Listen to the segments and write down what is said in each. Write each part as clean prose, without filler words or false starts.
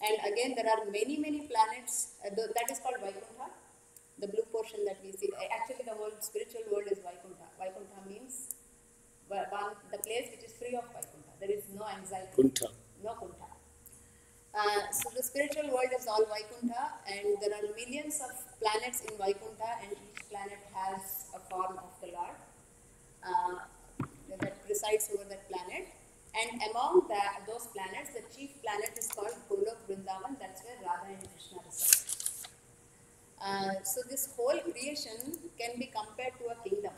And again, there are many planets. That is called Vaikuntha, the blue portion that we see. Actually, the whole spiritual world is Vaikuntha. Vaikuntha means the place which is free of Vaikuntha. There is no anxiety. Kuntha. No Kuntha. So the spiritual world is all Vaikuntha, and there are millions of planets in Vaikuntha, and each planet has a form of the Lord that resides over that planet. And among those planets, the chief planet is called Golok Vrindavan. That's where Radha and Krishna reside. So this whole creation can be compared to a kingdom.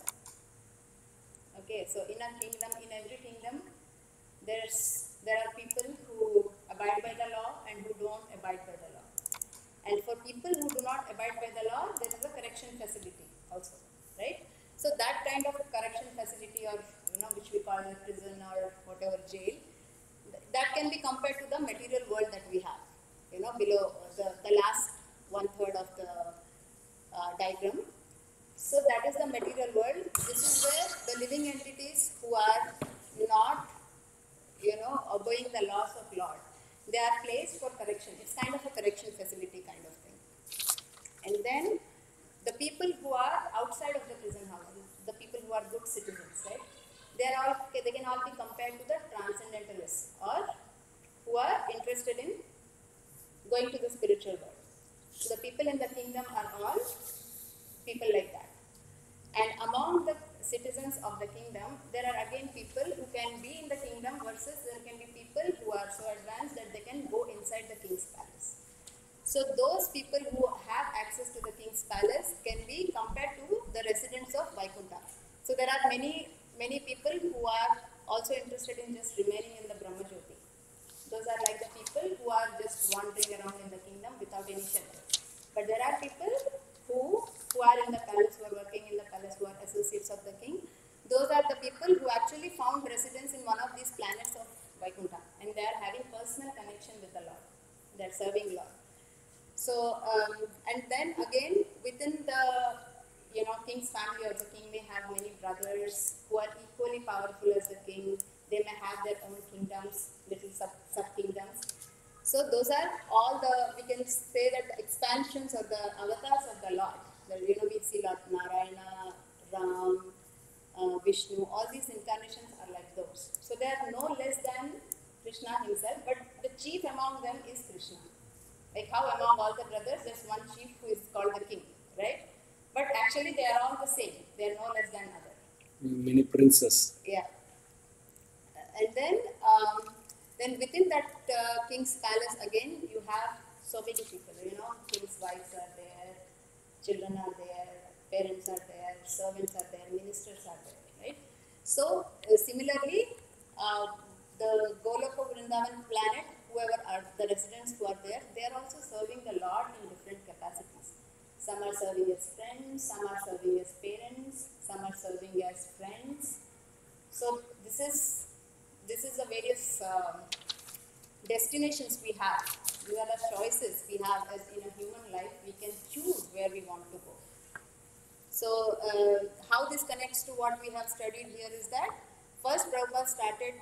Okay, so in a kingdom, in every kingdom, there are people who abide by the law and who don't abide by the law. And for people who do not abide by the law, there is a correction facility also, right? So that kind of correction facility, or which we call a prison or whatever, jail, that can be compared to the material world that we have. Below the last 1/3 of the diagram. So that is the material world. This is where the living entities who are not, obeying the laws of Lord, they are placed for correction. It's kind of a correction facility kind of thing. And then the people who are outside of the prison houses, the people who are good citizens, right? They can all be compared to the transcendentalists, or who are interested in going to the spiritual world. So the people in the kingdom are all people like that. And among the citizens of the kingdom, there are again people who can be in the kingdom, versus there can be people who are so advanced that they can go inside the king's palace. So those people who have access to the king's palace can be compared to the residents of Vaikuntha. So there are many people who are also interested in just remaining in the Brahma Jyoti. Those are like the people who are just wandering around in the kingdom without any shelter. But there are people who are in the palace, who are working in the palace, who are associates of the king. Those are the people who actually found residence in one of these planets of Vaikuntha, and they are having personal connection with the Lord. They are serving Lord. So, and then again, within the king's family, or the king may have many brothers who are equally powerful as the king. They may have their own kingdoms, little sub-kingdoms. So those are all we can say that the expansions or the avatars of the Lord. We see Lord Narayana, Ram, Vishnu, all these incarnations are like those. So they are no less than Krishna himself, but the chief among them is Krishna. Like how among all the brothers, there's one chief who is called the king, right? But actually they are all the same. They are no less than other. Many princes. Yeah. And then within that king's palace, again, you have so many people. King's wives are there, children are there, parents are there, servants are there, ministers are there, right? So similarly, the Goloka Vrindavan planet, whoever are the residents who are there, they are also serving the Lord in different capacities. Some are serving as friends, some are serving as parents, some are serving as friends. So this is the various destinations we have. These are the choices we have as in a human life. We can choose where we want to go. So how this connects to what we have studied here is that first Prabhupada started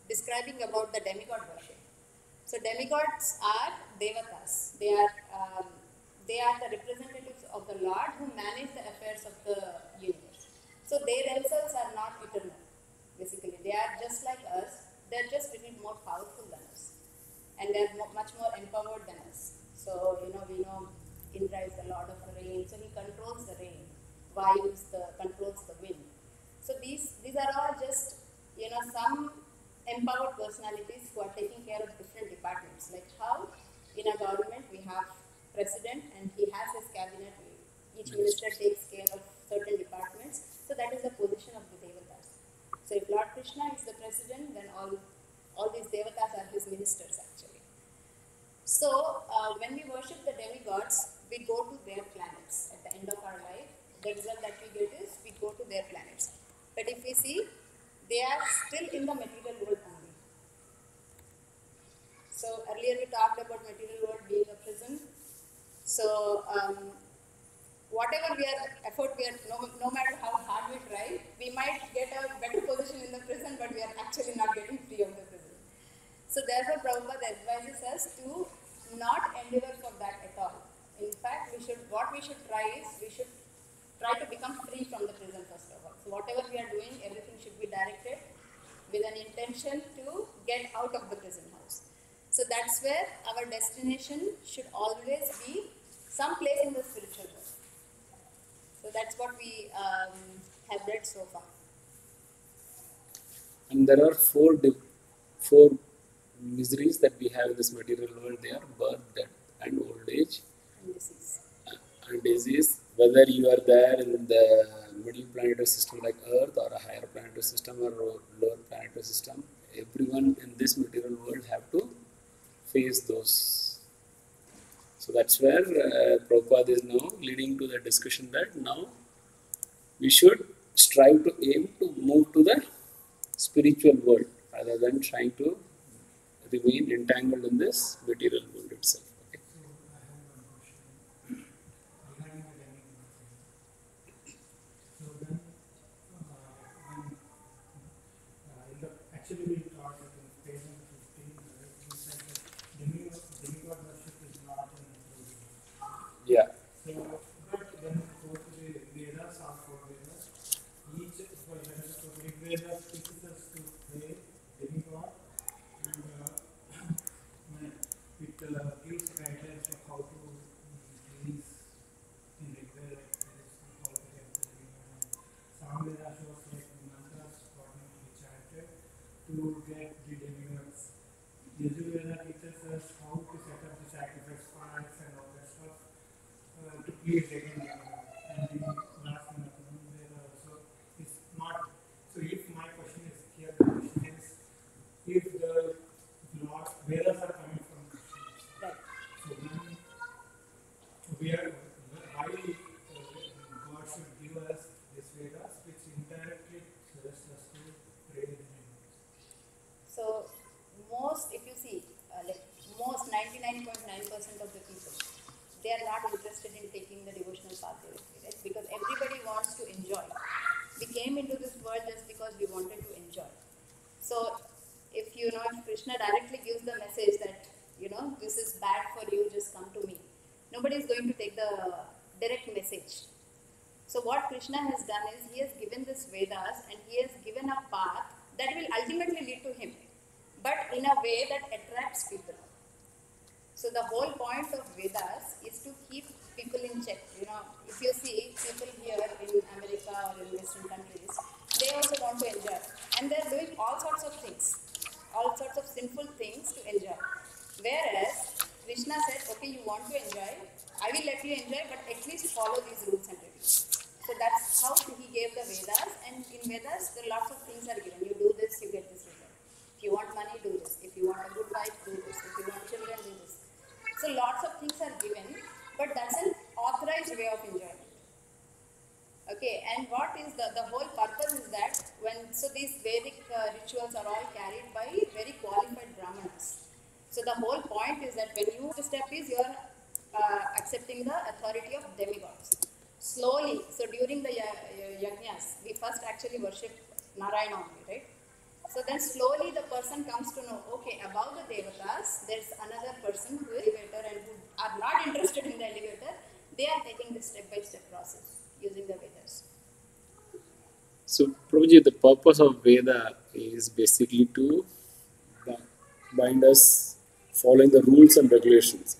describing about the demigod worship. So demigods are devatas. They are the representatives of the Lord who manage the affairs of the universe. So they themselves are not eternal. Basically, they are just like us. They are just a little more powerful than us, and they are much more empowered than us. So we know Indra is the Lord of the rain. So he controls the rain. Vayu controls the wind. So these are all just some empowered personalities who are taking care of different departments. Like how in a government we have president and he has his cabinet. Each minister takes care of certain departments. So that is the position of the devatas. So if Lord Krishna is the president, then all these devatas are his ministers actually. So when we worship the demigods, we go to their planets at the end of our life. The result that we get is we go to their planets. But if we see, they are still in the material world only. So earlier we talked about material world being a prison. So whatever no matter how hard we try, we might get a better position in the prison, but we are actually not getting free of the prison. So therefore Prabhupada advises us to not endeavor for that at all. In fact, what we should try is, we should try to become free from the prison first of all. So whatever we are doing, everything should be directed with an intention to get out of the prison house. So that's where our destination should always be some place in the spiritual world. So that's what we have read so far. And there are four miseries that we have in this material world. They are birth, death, and old age, And disease. and disease. Whether you are there in the middle planetary system like Earth, or a higher planetary system, or lower planetary system, everyone in this material world have to face those. So that's where Prabhupada is now leading to the discussion that now we should strive to aim to move to the spiritual world rather than trying to remain entangled in this material world itself. Okay. So I have one question regarding the demigods. So then, actually we taught that in page 15, we said that demigod worship is not an approach. Yeah. So, but then go to the Vedas, or four Vedas, each for example, Rig Veda teaches us to pray demigod, and it gives guidelines of how to please in Rig Veda, how to get the demigod. Some Veda shows like mantras according to be chanted to get the demigods. Yajurveda teaches us how to set up the sacrifice fires and all that stuff to please again demigod. And the last one, Veda also is not. So if my question is here, the question is, if the Lord Vedas are coming from Krishna, Right. so then we are why God should give us this Vedas, which indirectly suggests us to pray the demigods. So most, if you see, like most 99.9% of the people, they are not interested in taking the devotional path directly, right? Because everybody wants to enjoy. We came into this world just because we wanted to enjoy. So if if Krishna directly gives the message that this is bad for you, just come to me, nobody is going to take the direct message. So what Krishna has done is he has given this Vedas and he has given a path that will ultimately lead to him, but in a way that attracts people. So the whole point of Vedas is to keep people in check. If you see people here in America or in Western countries, they also want to enjoy. And they're doing all sorts of things, all sorts of sinful things to enjoy. Whereas Krishna said, okay, you want to enjoy, I will let you enjoy, but at least follow these rules and regulations. So that's how he gave the Vedas, and in Vedas, there are lots of things are given. You do this, you get this result. If you want money, do this. If you want a good wife, do this. If you want children, do this. So lots of things are given, but that's an authorized way of enjoyment. Okay, and what is the whole purpose is that so these Vedic rituals are all carried by very qualified Brahmanas. So the whole point is that when you, the step is you are accepting the authority of demigods. Slowly, so during the yajnas, we first actually worship Narayana only, right? So then slowly the person comes to know, okay, above the devatas, there's another person who is elevator and who are not interested in the elevator. They are taking this step-by-step process using the Vedas. So, Prabhuji, the purpose of Veda is basically to bind us following the rules and regulations.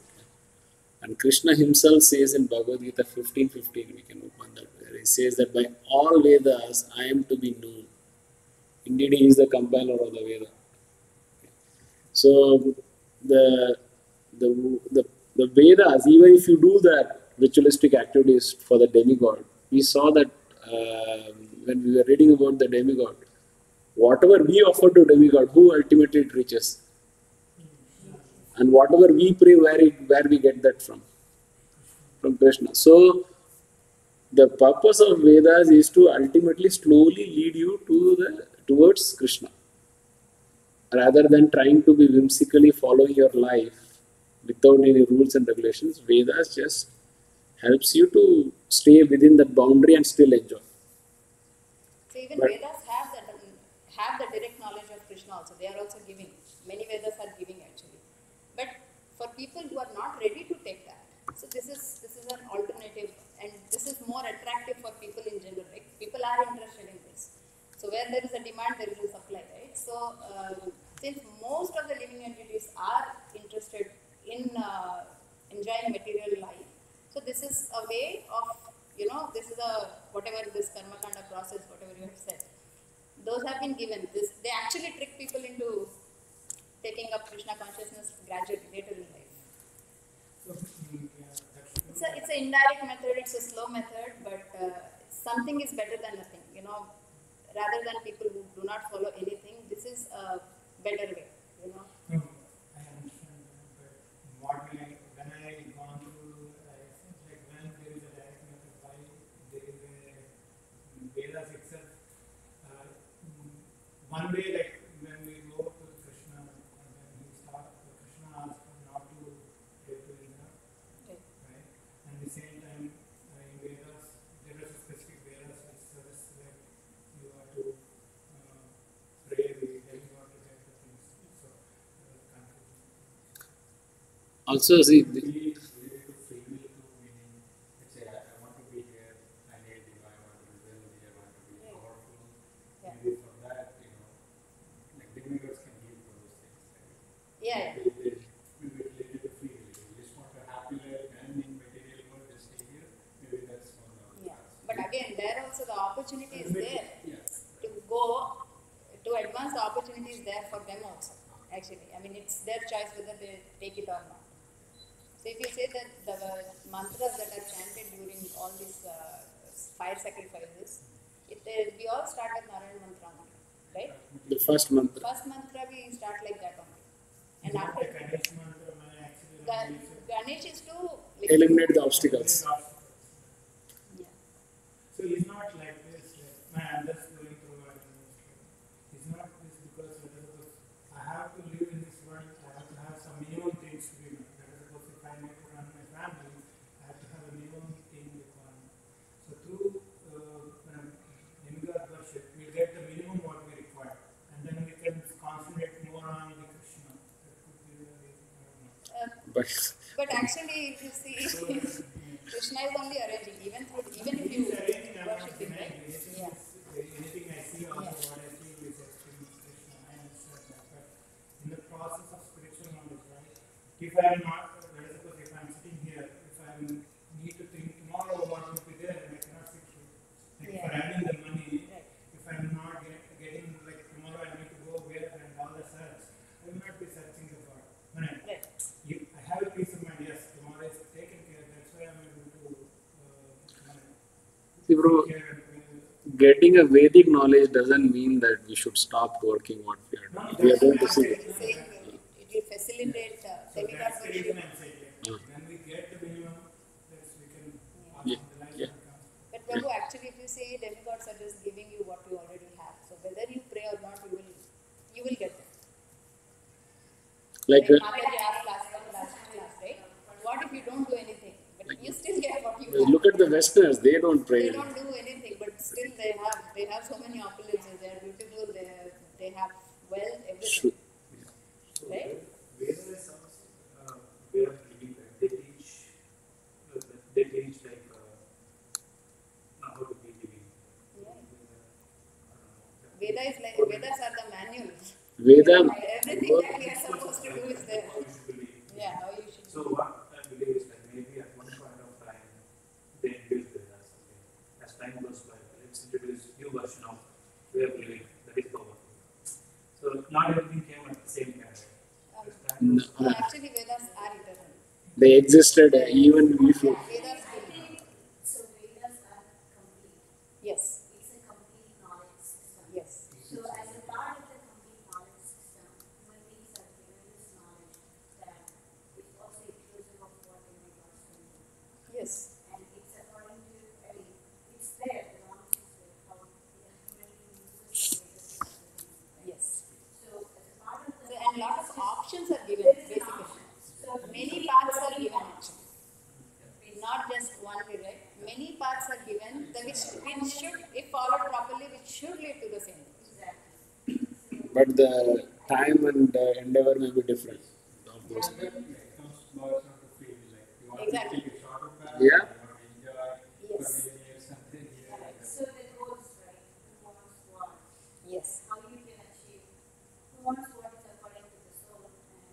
And Krishna himself says in Bhagavad-gītā 15:15, we can open that, where he says that by all Vedas I am to be known. Indeed, he is the compiler of the Veda. So the Vedas, even if you do that ritualistic activities for the demigod, we saw that when we were reading about the demigod, whatever we offer to demigod, who ultimately it reaches? And whatever we pray, where we get that from? From Krishna. So the purpose of Vedas is to ultimately slowly lead you towards Krishna, rather than trying to be whimsically following your life without any rules and regulations. Vedas just helps you to stay within that boundary and still enjoy. So even Vedas have the direct knowledge of Krishna also. They are also giving. Many Vedas are giving actually. But for people who are not ready to take that, so this is an alternative, and this is more attractive for people in general. Right? People are interested in this. So where there is a demand, there is a supply, right? So since most of the living entities are interested in enjoying material life, so this is a way of, this is a, whatever this karma kanda process, whatever you have said, those have been given. They actually trick people into taking up Krishna consciousness gradually later in life. It's an indirect method, it's a slow method, but something is better than nothing. Rather than people who do not follow anything, this is a better way. No, I understand that, but when I gone through, like when there is a direct method, why there is a Vedas itself. One way, like when we go to Krishna, and when he starts, Krishna asks not to pray to Indra, right? And at the same time, in Vedas, there is a specific Vedas which suggests that you have to pray the demigod to get the things. So, Also, see, Really to free will to meaning, let's say I want to be here, I need I want to be wealthy, I want to be powerful. Maybe for that, like demigods can give those things. Right? Yeah. They will be related to free will. You just want a happy life and in material world, just stay here. Maybe that's one of the paths. But again, there also the opportunity is there Yes. to go, to advance. The opportunity is there for them also. Actually, I mean, it's their choice whether they take it or not. So if you say that the mantras that are chanted during all these fire sacrifices, we all start with Narayana mantra only, right? the first mantra. First mantra we start like that only. And not after the Ganesh mantra, when I actually Ganesh is to Eliminate the obstacles. Yeah. So it's not like this, I'm just going through my it's not this because I have to live in this world, I have to have some minimum things to be met. Suppose if I need to run my family, I have to have a minimum thing requirement. So through demigod worship, we get the minimum what we require, and then we can concentrate more on the Krishna. That could be the reason, I don't know. But actually, if you see, Krishna is only arranging, even if you worship him, right? Yeah. Anything I see, also what I feel is experience Krishna. I understand that. But in the process of spiritual knowledge, right? If I am not, suppose if I am sitting here, if I need to think tomorrow what will be there, and I cannot sit here. Like for having the money, if I am not getting, like tomorrow I need to go where and all the search, I will not be searching the God. I have a peace of mind, yes, tomorrow is taken care, that's why I am able to see, bro, take care and getting a Vedic knowledge doesn't mean that we should stop working what we are doing. We are going to see. He's saying it will facilitate so demigod that's the worship. reason I'm saying, like, when we get the minimum, we can pass Yeah. on the life Yeah. that comes. But Prabhu, actually, if you say demigods are just giving you what you already have, so whether you pray or not, you will get them. Like, Mataji asked last class, right? What if you don't do anything, but you still get what you have? look at the Westerners, they don't pray. They don't do anything, but still they have so many opulences. They are beautiful. They have wealth, everything, right? Vedas is some way of living. They teach like how to be living. Vedas are the manuals. Veda, Everything that we are supposed to do is there. How you should believe. Yeah, how you should. So what I believe is that maybe at one point of time they introduce Vedas. Okay? As time goes by, let's introduce new version of way of living that is powerful. So not everything came at the same time. Right? As time goes No, actually, Vedas are eternal. they existed even before. Vedas do. So Vedas are complete. Yes. It's a complete knowledge system. Yes. So as a part of the complete knowledge system, human beings are given this knowledge that is also inclusive of what demigods can do. Yes. And it's according to, it's there, the knowledge is there, how the human being uses the Vedas and everything. Right? Yes. So as a part of the So, and lot of options are given, there is an basically. option. So Many paths are given, actually. Not just one way, right? Many paths are given, which should, if followed properly, which should lead to the same. exactly. But the time and endeavor may be different. Of those. Exactly. Yeah. Yes. So the goals, right? Who wants what? Yes. How you can achieve? Who wants what is according to the soul, and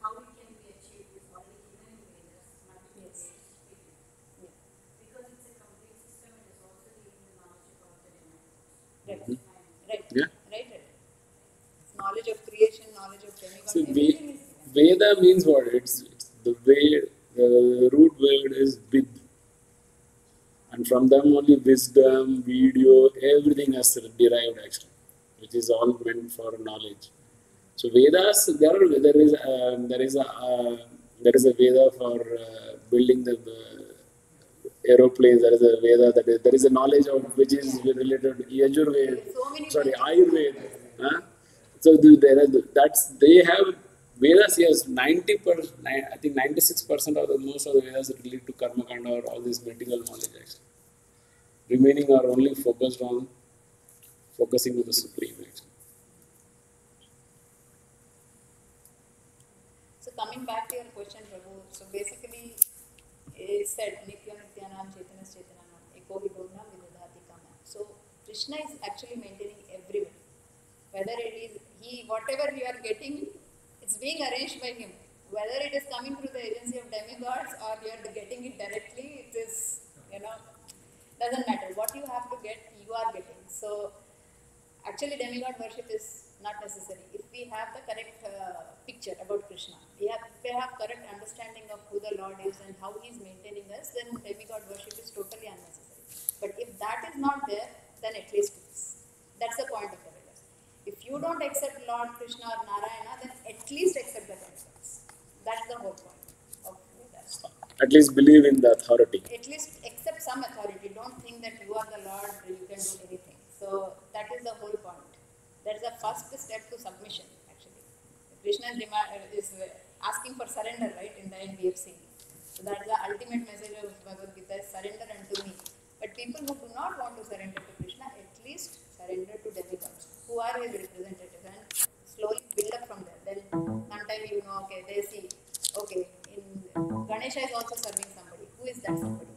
how it can be achieved is already given in Vedas, multiple Yes. ways. Yeah. Because it's a complete system, it is also giving the knowledge about the divine. Right. Mhm. Right. Yeah. Right. It's knowledge of creation, knowledge of demigod, See, everything is given. Veda means what? It's the way, the root word is vid. And from them only wisdom, video, everything has derived actually, which is all meant for knowledge. So Vedas, there is a Veda for building the aeroplanes. There is a Veda there is a knowledge of which is related to Yajurveda, So many sorry, Vedas. Ayurveda. Huh? So that's they have Vedas. Yes, 90%. I think 96% of the most of the Vedas relate to karma kanda or all this material knowledge. Actually, remaining are only focused on focusing on the supreme. Actually. So coming back to your question, Prabhu, so basically it said Nitya Nityanam Chaitanas Chaitanam Eko Hidona Vidadhati Kama. So Krishna is actually maintaining everyone. Whether it is he, whatever you are getting, it's being arranged by him. Whether it is coming through the agency of demigods or you are getting it directly, it is, doesn't matter. What you have to get, you are getting. So actually demigod worship is not necessary. If we have the correct picture about Krishna, we have correct understanding of who the Lord is and how he is maintaining us, then demigod worship is totally unnecessary. But if that is not there, then at least it is. That's the point of the Vedas. If you don't accept Lord Krishna or Narayana, then at least accept the demigods. That's the whole point of Vedas. At least believe in the authority. At least accept some authority. Don't think that you are the Lord, you can do anything. So that is the whole point. That's the first step to submission, actually. Krishna is asking for surrender, right? In the end, we have seen. So that's the ultimate message of Bhagavad-gītā is surrender unto me. But people who do not want to surrender to Krishna, at least surrender to demigods, who are his representatives, and slowly build up from there. Then sometime okay, they see, okay, in Ganesha is also serving somebody. Who is that somebody?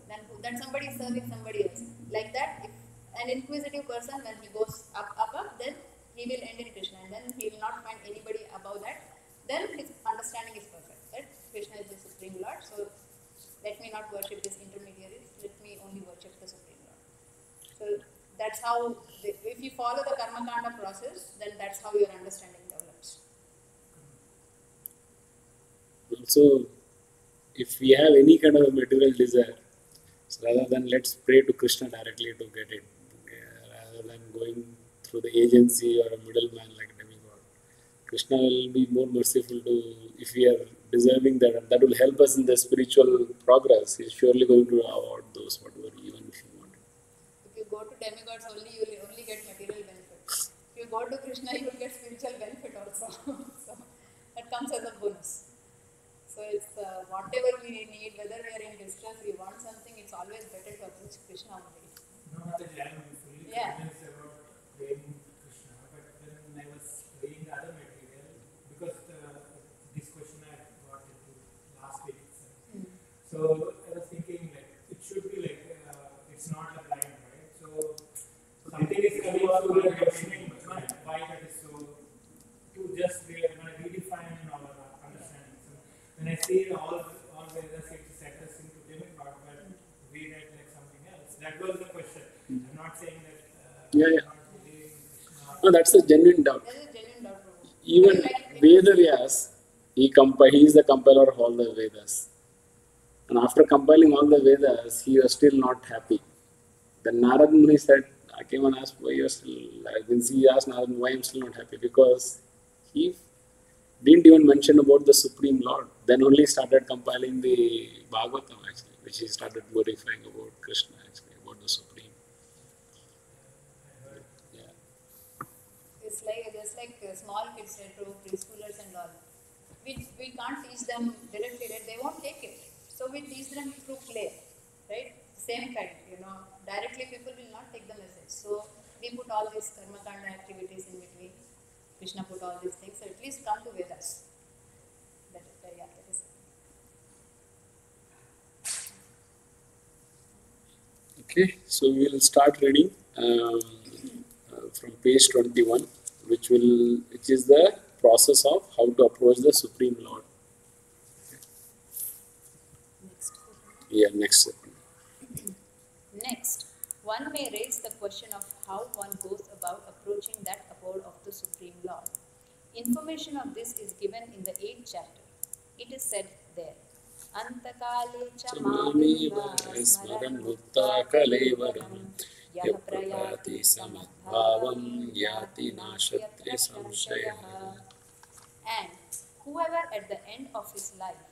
Then somebody is serving somebody else. Like that, if an inquisitive person, when he goes up, then he will end in Krishna, and then he will not find anybody above that. Then his understanding is perfect. That Krishna is the Supreme Lord. So let me not worship these intermediaries. Let me only worship the Supreme Lord. So that's how, if you follow the karma kanda process, then that's how your understanding develops. Also, if we have any kind of material desire, so rather than let's pray to Krishna directly to get it, rather than going through the agency or a middleman like demigod, Krishna will be more merciful to, if we are deserving that, and that will help us in the spiritual progress. He's surely going to award those whatever even if you want. If you go to demigods only, you will only get material benefit. If you go to Krishna, you will get spiritual benefit also. So that comes as a bonus. So it's whatever we need, whether we are in distress, we want something, it's always better to approach Krishna only. No, not that I am fully Yeah. convinced about praying Krishna, but when I was reading the other material, because this question I got into last week itself. So I was thinking like it should be like it's not a blind, right? So something is coming up to the questioning why that is so. To just redefine our understanding. So when I say all Vedas it set us into demigod, but we read like something else. That was the question. I'm not saying that Yeah, I'm yeah. not believing Krishna. No, that's a genuine doubt. That is a genuine doubt. Even Vedavyas, he is the compiler of all the Vedas. And after compiling all the Vedas, he was still not happy. Then Narad Muni said, I came and asked why you are still, he asked Narad why I'm still not happy, because he didn't even mention about the Supreme Lord. Then only started compiling the Bhagavatam actually, which he started glorifying about Krishna actually, about the Supreme. Yeah. It's like just like small kids, right, to preschoolers and all. We can't teach them directly, right? They won't take it. So we teach them through play, right? Same kind, Directly people will not take the message. So we put all these karma kanda activities in between. Krishna put all these things. So at least come to Vedas. Yeah, that is it. Okay, so we will start reading from page 21, which is the process of how to approach the Supreme Lord. Next. Yeah, next. Next, one may raise the question of how one goes about approaching that abode of the Supreme Lord. Information of this is given in the 8th chapter. It is said there, Antakale cha mamiva smaran mutta kalevaram yah prayati samadbhavam yati nashatre samshayaha. And whoever at the end of his life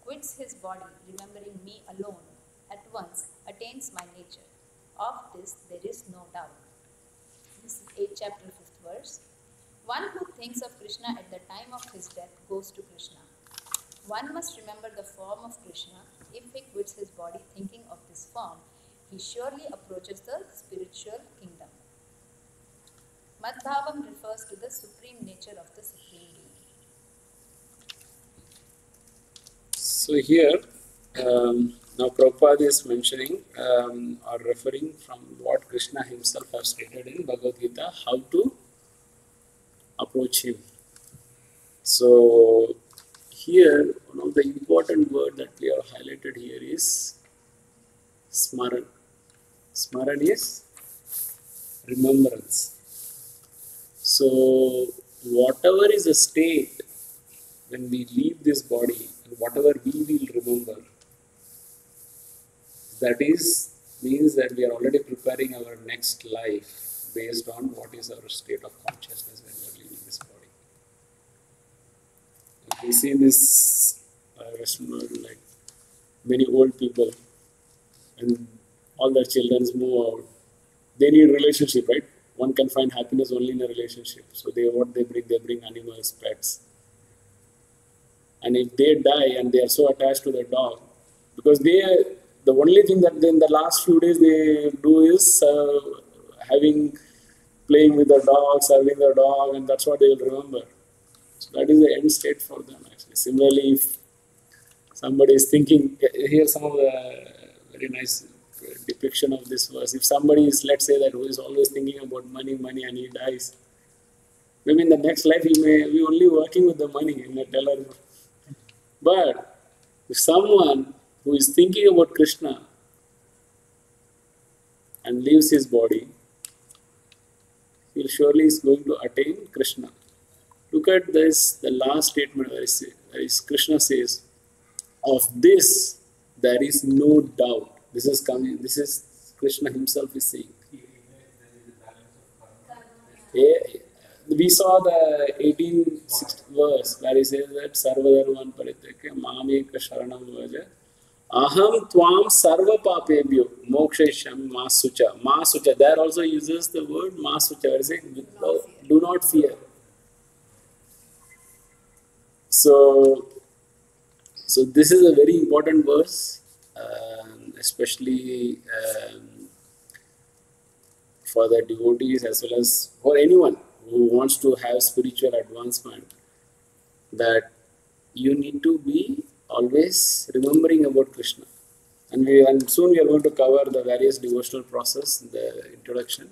quits his body, remembering me alone, at once attains my nature. Of this there is no doubt. This is 8th chapter, 5th verse. One who thinks of Krishna at the time of his death goes to Krishna. One must remember the form of Krishna. If he quits his body thinking of this form, he surely approaches the spiritual kingdom. Madbhavam refers to the supreme nature of the Supreme Being. So here, now Prabhupada is mentioning or referring from what Krishna himself has stated in Bhagavad-gītā, how to approach him. So here, one of the important word that we have highlighted here is smaran. Smaran is remembrance. So whatever is a state when we leave this body, and whatever we will remember, that means that we are already preparing our next life based on what is our state of consciousness when we are leaving this body. We see this Western world, like many old people, and all their children move out. They need relationship, right? One can find happiness only in a relationship. So they bring animals, pets. And if they die and they are so attached to the dog, because the only thing that in the last few days they do is playing with the dog, serving the dog, and that's what they will remember. So that is the end state for them actually. Similarly, if somebody is thinking, here's some of the very nice depiction of this verse. If somebody is, let's say that who is always thinking about money, and he dies, maybe in the next life he may be only working with the money in a teller. But if someone who is thinking about Krishna and leaves his body, he surely is going to attain Krishna. Look at this, the last statement where Krishna says, of this there is no doubt. This is Krishna himself is saying. We saw the 18th verse where he says that Sarvadharman Parityakya Mameka Sharanam Vaja Aham Tvam Sarva Papebhyo Mokshesham Masucha. Masucha, there also uses the word Masucha, where he says, do not fear. So this is a very important verse, especially for the devotees as well as for anyone who wants to have spiritual advancement, that you need to be always remembering about Krishna. And soon we are going to cover the various devotional process in the introduction.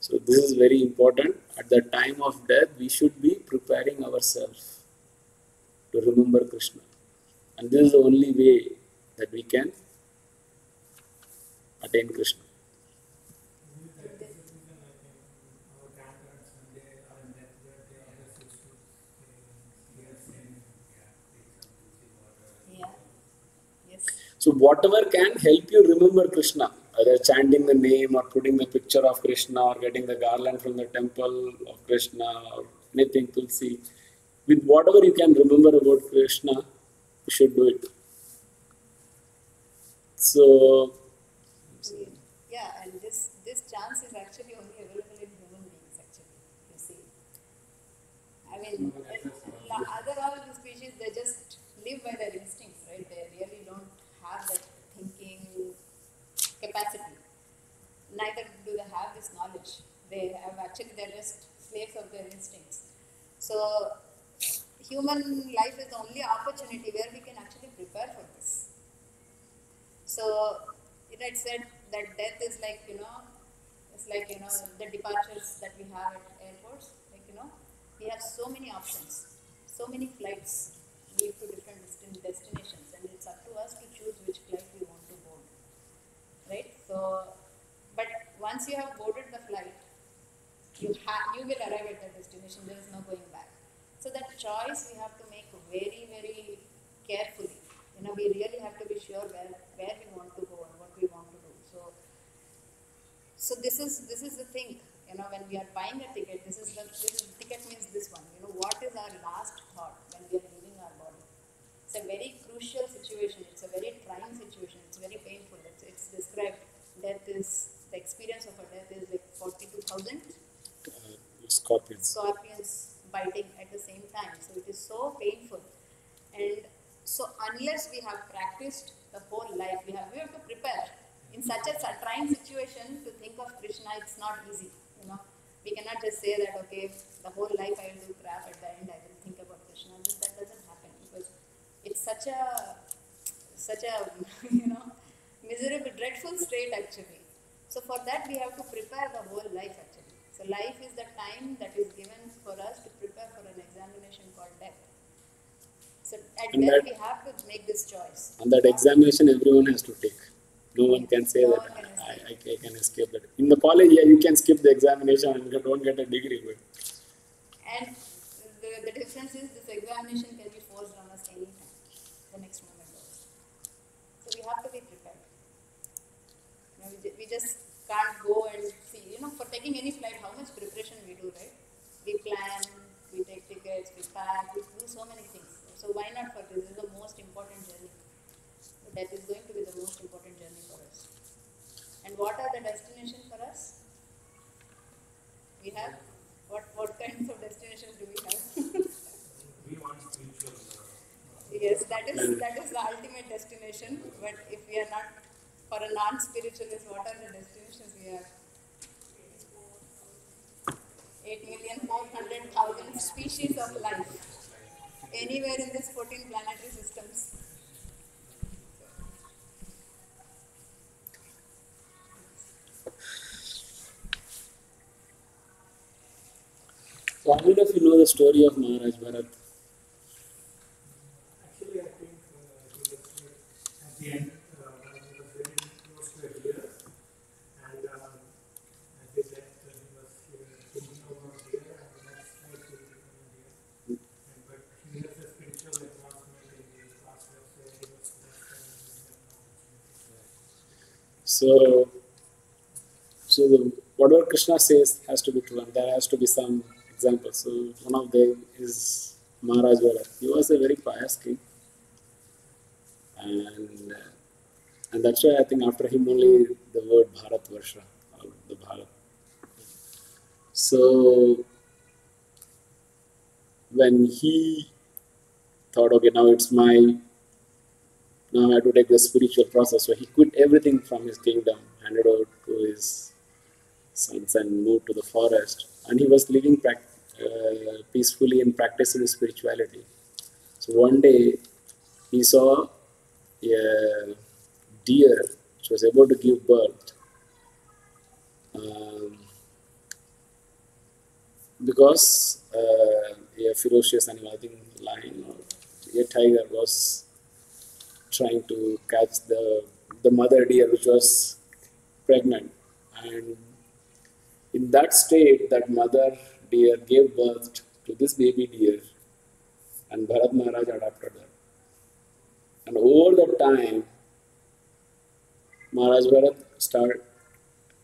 So this is very important. At the time of death, we should be preparing ourselves to remember Krishna. And this is the only way that we can attain Krishna. So whatever can help you remember Krishna, either chanting the name or putting the picture of Krishna or getting the garland from the temple of Krishna or anything, Tulsi, with whatever you can remember about Krishna, you should do it. So, yeah, and this chance is actually only available in human beings, actually, you see. I mean, all the species, they just live by their instincts, right? They really don't have that thinking capacity. Neither do they have this knowledge. They're just slaves of their instincts. So human life is the only opportunity where we can actually prepare for this. So it said that death is like, it's like, the departures that we have at airports. Like, we have so many options, so many flights lead to different destinations, and it's up to us to choose which flight we want to board. Right? So, but once you have boarded the flight, you will arrive at the destination. There is no going back. So that choice we have to make very, very carefully. We really have to be sure where we want to go and what we want to do. So this is the thing. When we are buying a ticket, this ticket means this one. What is our last thought when we are leaving our body? It's a very crucial situation. It's a very trying situation. It's very painful. It's described. Death is, the experience of a death is like 42,000 scorpions biting at the same time. So it is so painful. And so unless we have practiced the whole life, we have to prepare. In such a trying situation, to think of Krishna, it's not easy. We cannot just say that, okay, the whole life I will do crap, at the end I will think about Krishna. That doesn't happen, because it's such a miserable, dreadful state actually. So for that we have to prepare the whole life actually. So life is the time that is given for us to prepare for an examination called death. So at death we have to make this choice. And that examination everyone has to take. No one can say that I can escape that. In the college, you can skip the examination and you don't get a degree. But. And the difference is this examination can be forced on us anytime, the next moment also. So we have to be prepared. We just can't go and see. For taking any flight, how much preparation we do, right? We plan, we take tickets, we pack, we do so many things. So why not for this? This is the most important journey. That is going to be the most important journey for us. And what are the destinations for us? We have, what kinds of destinations do we have? We want spiritual. Yes, that is the ultimate destination. But if we are not, for a non-spiritualist, what are the destinations we have? 8,400,000 species of life. Anywhere in these 14 planetary systems. So how many of you know the story of Maharaj Bharat? Actually, I think he was at the end, he was very close to a deer, and at the death, he was thinking about deer, and the next night he became a deer. But he has a spiritual advancement in the past life, so he was blessed and he had an opportunity. So whatever Krishna says has to be true, and there has to be some examples. So one of them is Maharaj Bharat. He was a very pious king, and that's why I think after him only the word Bharat Varsha, or the Bharat. So when he thought, okay, now I have to take the spiritual process. So he quit everything from his kingdom, handed over to his sons, and moved to the forest. And he was living peacefully and practicing spirituality. So one day he saw a deer which was about to give birth. Because a ferocious animal, I think lion or a tiger, was trying to catch the mother deer which was pregnant. And in that state, that mother deer gave birth to this baby deer, and Bharat Maharaj adopted her. And over the time, Maharaj Bharat started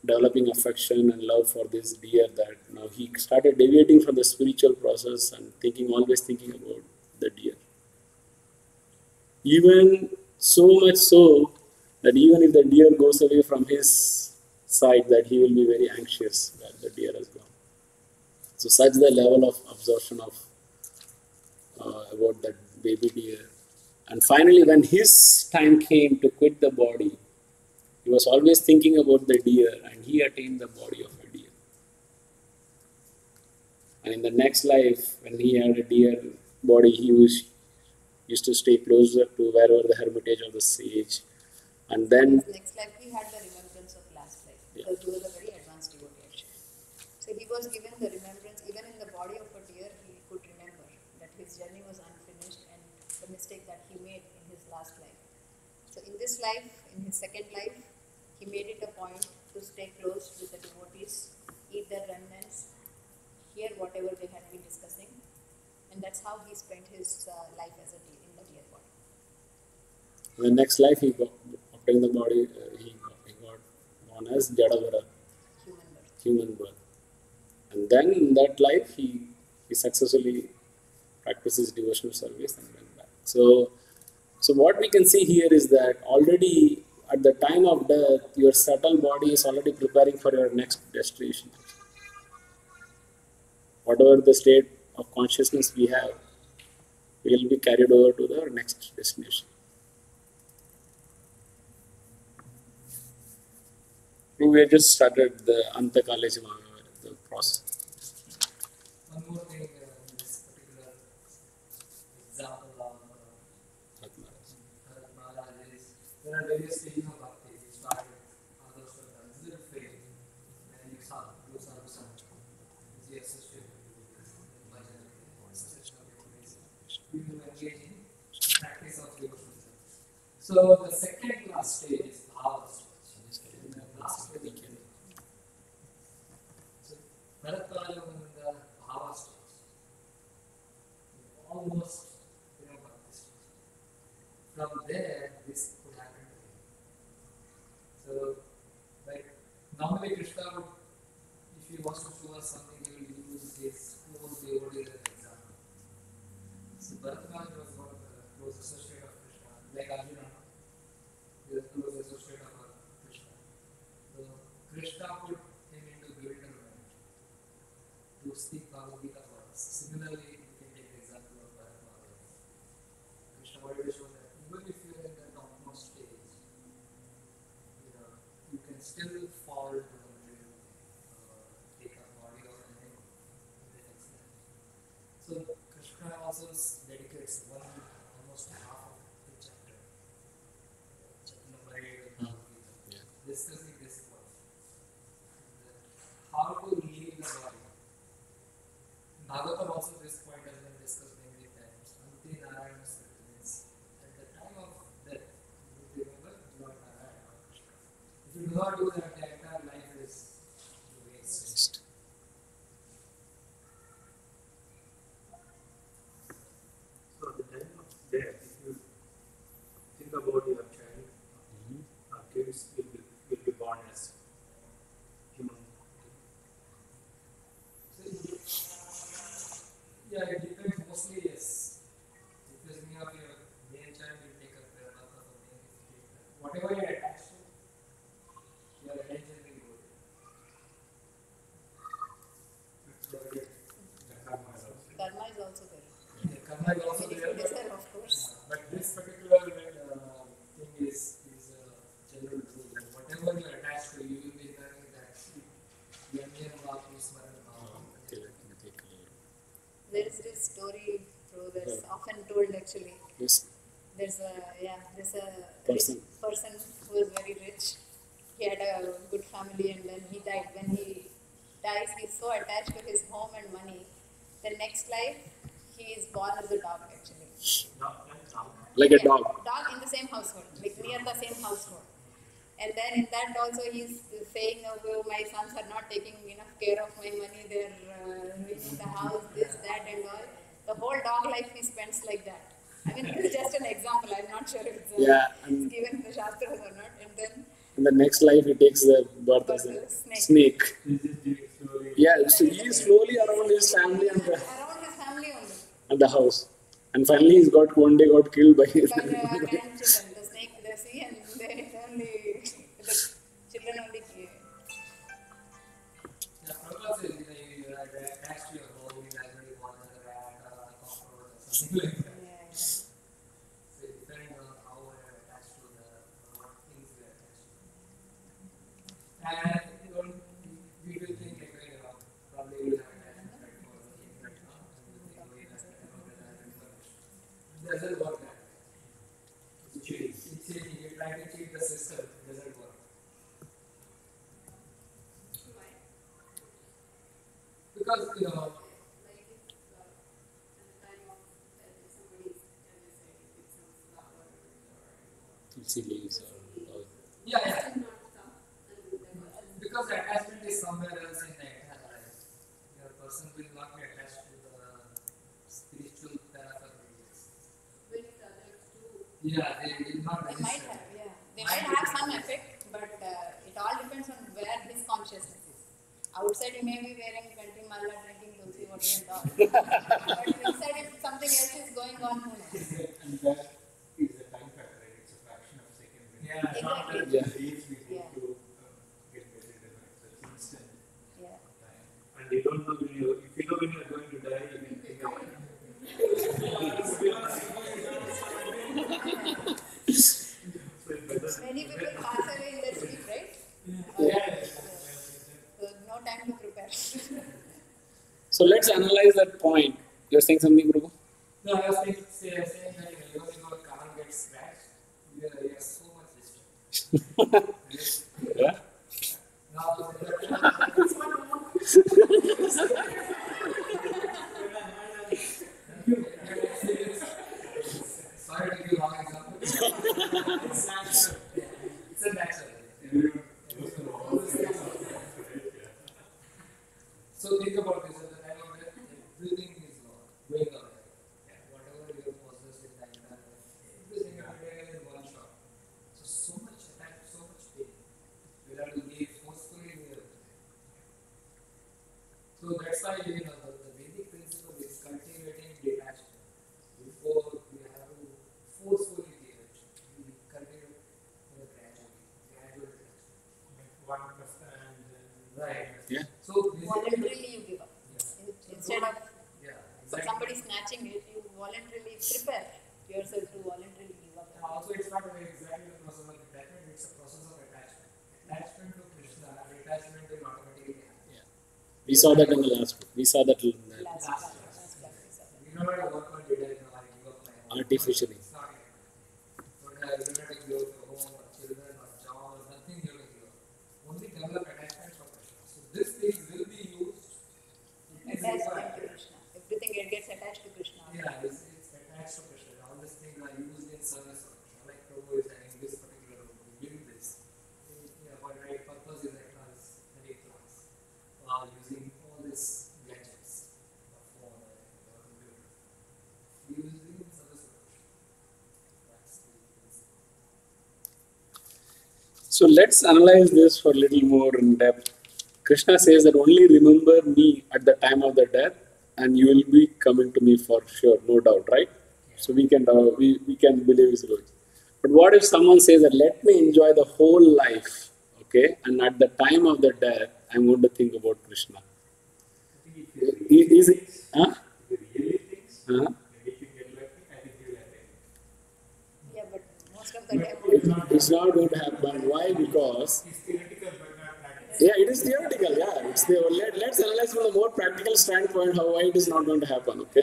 developing affection and love for this deer, that now he started deviating from the spiritual process and always thinking about the deer. Even so much so that even if the deer goes away from his side, that he will be very anxious that the deer has gone. So such the level of absorption of about that baby deer. And finally, when his time came to quit the body, he was always thinking about the deer, and he attained the body of a deer. And in the next life, when he had a deer body, he used to stay closer to wherever the hermitage of the sage. And then, His next life, he had the remembrance of last life Yeah. because he was a very advanced devotee actually. So he was given the remembrance, even in the body of a deer, he could remember that his journey was unfinished and the mistake that he made in his last life. So in this life, in his second life, he made it a point to stay close with the devotees, eat their remnants, hear whatever they had been discussing, and that's how he spent his life as a deer in the deer body. in the next life, he got, obtained the body, he got born as Jadavara, Human birth. human birth. And then in that life, he successfully practiced his devotional service and went back. So what we can see here is that already at the time of death, your subtle body is already preparing for your next destination. Whatever the state of consciousness we have, we will be carried over to the next destination. We have just started the Anta College the process. One more thing in this particular example of Bharat Maharaj is there are various stages of bhakti. You start with others with a little faith, then you start do sadhusam, is the association with bhajan, association of devotees. You will engage in practice of devotional service. So the second class stage is bhava stage. And the last stage is so Bharat Maharaj was in the bhava stage. Almost bhakti stage. From there, this could happen to him. So, like normally Krishna would, if he wants to show us something, he will use his close devotees as an example. So Bharat Maharaj was one of the close associates of Krishna, like Arjuna, he was a close associate of Krishna. So Krishna put him into bewilderment to speak Bhagavad-gītā for us. Similarly, we can take the example of Bharat Maharaj. Krishna wanted to show that even if you are in the topmost stage, you can still fall to the middle, take a body of an animal in the next life. So Krishna also dedicates almost half of the chapter number 8 of Bhagavad-gītā, discussing this point, how to leave the body. Bhagavatam also this point has been discussed many times. Ante Narayana means at the time of death, you remember Lord Narayana or Krishna. If you do not do that, the entire life is waste. So at the time of death, if you think about your child, kids will be born as human. Yeah, it depends mostly, yes. If you're thinking of your male child, you take up the birth of a male. Whatever you're attached to, your attention will go there. Karma is also there. Yeah, karma is also I mean, there. it is there, of course. But this particular thing is a general rule. Whatever you're attached to, you will be learning that. Yanyan Vaki Smaran Bhava. There is this story that's often told actually. Yes. There's a Person. rich person who was very rich. He had a good family and then he died. When he dies, he's so attached to his home and money. The next life, he is born as a dog actually. Like a dog. Dog in the same household, like near the same household. And then in that also he's saying, oh, my sons are not taking enough care of my money, they're ruining the house, this, that and all. The whole dog life he spends like that. I mean, this is just an example, I'm not sure if it's given in the Shastras or not. And then in the next life, he takes the birth as a snake. Yeah, so he is slowly around his family around his family only. and the house. And finally, he's one day got killed by his By the grandchildren, the snake they see and they only, the children only Yeah, Prabhupada says you are attached to your home, you naturally want a rat or a cockroach or something like that. Yeah. So it depends on how we are attached to what things we are attached to. And we will think like, probably we will have attachment for the try to cheat the system, it doesn't work. Why? Because, Like if at the time of somebody, as I said, with some flowers or Tulsi leaves or yeah, yeah. still not come and Because the attachment is somewhere else in the entire life. Your person will not be attached to the spiritual paraphernalia. when it's others too. Yeah, they will not They might register. have, yeah. They might have some effect, but it all depends on where his consciousness is. Outside he may be wearing 20 mala, drinking tulsi water and all. But inside if something else is going on, who knows? And that is a time factor, right? It's a fraction of a second. Yeah, Not exactly. that Yeah. leaves we need Yeah. to get better than that. It's instant Yeah. time. And you don't know when you, if you know when you are going to die, you can think about it. So it's better. Many people pass away in their sleep, right? Yeah. So no time to prepare. So let's analyze that point. You're saying something, Prabhu? No, I was saying that when your car gets scratched, you have so much wisdom. Yeah. Sorry to give you a long example. It's natural. It's a natural. So think about this at the time of death, everything is going on. Whatever you possess in that time, everything is going in one shot. So much attack, so much pain. You have to give forcefully near. So that's why the Vedic principle is cultivating detachment. Before you have to forcefully give it, you cultivate gradual detachment. One Krsna and Right. Yeah. So Voluntarily you give up. Instead of yeah, exactly. somebody snatching it, you voluntarily prepare yourself to voluntarily give up. And also, it's not exactly the process of detachment, it's a process of attachment. Attachment to Krishna, detachment will automatically happen. Yeah. We saw that in the last book. We saw that in the Last class, we saw that. You don't have to work on data, you know, I give up my home. Artificially. It's not like that. You don't have to give up your home or children or job or nothing you have to give up. Only develop attachment for Krishna. So, this thing will be used. It is Attachment to required. Krishna. Everything gets attached to Krishna. Yeah, it's attached to Krishna. All these things are used in service of Krishna. Like Prabhu is having this particular role, doing this. Yeah, for the right purpose is that class, any class. While using all these gadgets, the phone or computer. Using in service of Krishna. That's the principle. So let's analyze this for a little more in depth. Krishna says that only remember me at the time of the death and you will be coming to me for sure, no doubt, right? So we can believe his words. But what if someone says that let me enjoy the whole life, okay, and at the time of the death, I'm going to think about Krishna. I think if you Is it? Huh? if you really thinks, Huh? and if you get lucky, I think you will attain. Yeah, but most of the time, It's not going to happen. Why? Because It's theoretical but not practical. yeah, it is theoretical. Yeah, it's let's analyze from a more practical standpoint why it is not going to happen. Okay.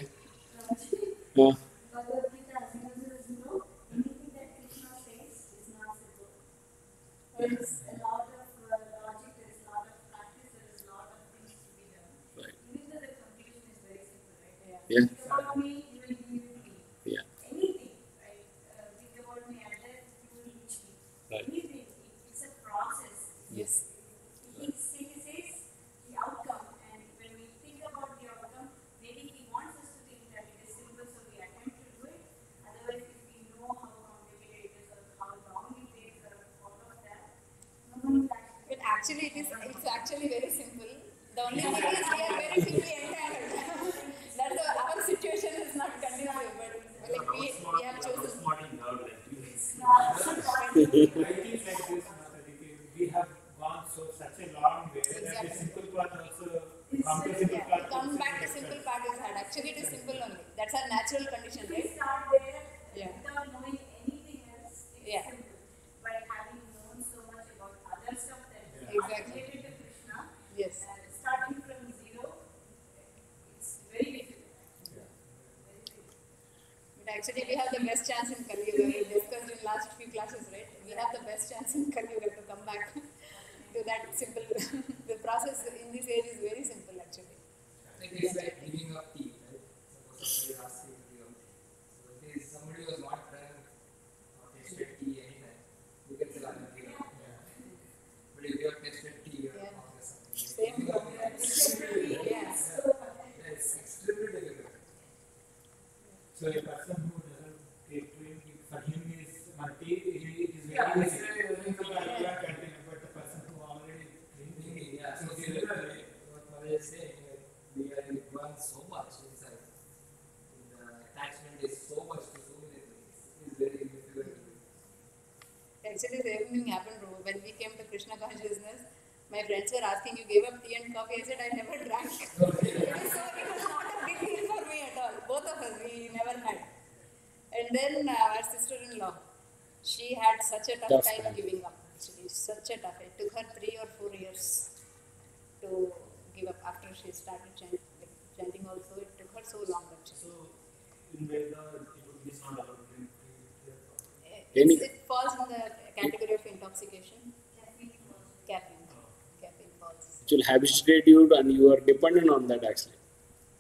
Bhagavad-gītā says, you know, anything that Krishna says is not simple. There is a lot of logic, there is a lot of practice, there is a lot of things to be done. Right. Even though the completion is very simple, right? Yeah. Think about me, you will be with me. Yeah. Anything, right? Think about me, and then you will reach me. Right. Anything, it's a process. Yes. He says the outcome, and when we think about the outcome, maybe he wants us to think that it is simple, so we attempt to do it. Otherwise, if we know how complicated it is or how long it takes or all of that, no one will but actually it's actually very simple. The only thing is we are very simply entangled. That's our situation is not conducive, but like we have chosen. Smart and loud like you. I think like this, we have gone such a long way that Exactly. the simple part also come to simple Yeah, part. to come back to simple part is hard. Actually, it is simple only. That's our natural condition, we right? start there Yeah. without knowing anything else. It's Yeah. simple. But having known so much about other stuff that is not Exactly. related to Krishna, Yes. starting from zero, it's very difficult. Very difficult. But actually, we have the best chance in Kali Yuga. We discussed in last few classes, right? We have my tea, it is very easy. You are continue, but the person who already drinking, Yeah, so so similarly, what Maria is saying, we are involved so much inside. The attachment is so much to so many things. It's very difficult. Actually, the same thing happened when we came to Krishna consciousness. My friends were asking, you gave up tea and coffee. I said, I never drank. It was not a big deal for me at all. Both of us, we never had. And then our sister-in-law, she had such a tough time giving up. Actually, such a tough. It took her 3 or 4 years to give up after she started chanting also. It took her so long actually. So, in Veda, it is not allowed to drink It falls in the category of intoxication. Caffeine. Caffeine falls. It will habituate you and you are dependent on that actually.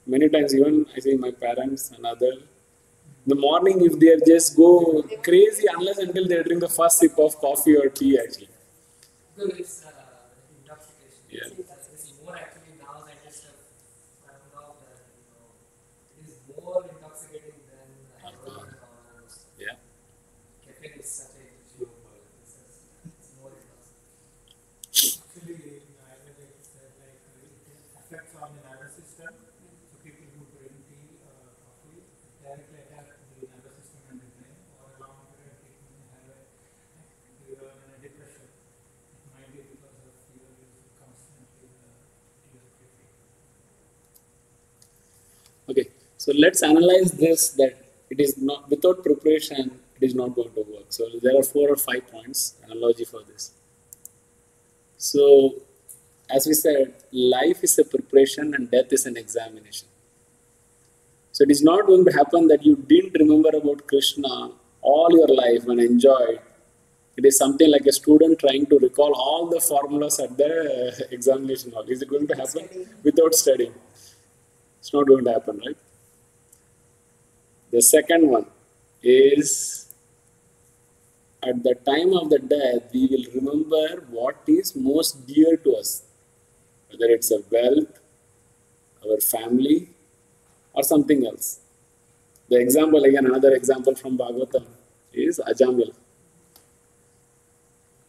Many times even I see my parents and other, in the morning if they just go crazy unless until they drink the first sip of coffee or tea actually. Because it's intoxication. Yeah. It's more actually now scientists have found out that it is more intoxicating than alcohol or those. Yeah. Caffeine is such a issue. It's more intoxicating. actually, Ayurveda said like it affects on the nervous system. So people who drink tea or coffee directly attack the nervous system and the brain, or a long period people may have a depression. It might be because of your using constantly the tea or coffee. Okay, so let's analyze this that it is not without preparation it is not going to work. So there are 4 or 5 points analogy for this. So as we said, life is a preparation and death is an examination. So it is not going to happen that you didn't remember about Krishna all your life and enjoyed. It is something like a student trying to recall all the formulas at the examination hall. Is it going to happen without studying? It's not going to happen, right? The second one is at the time of the death, we will remember what is most dear to us, whether it's a wealth, our family, or something else. The example, again, another example from Bhagavatam is Ajamil.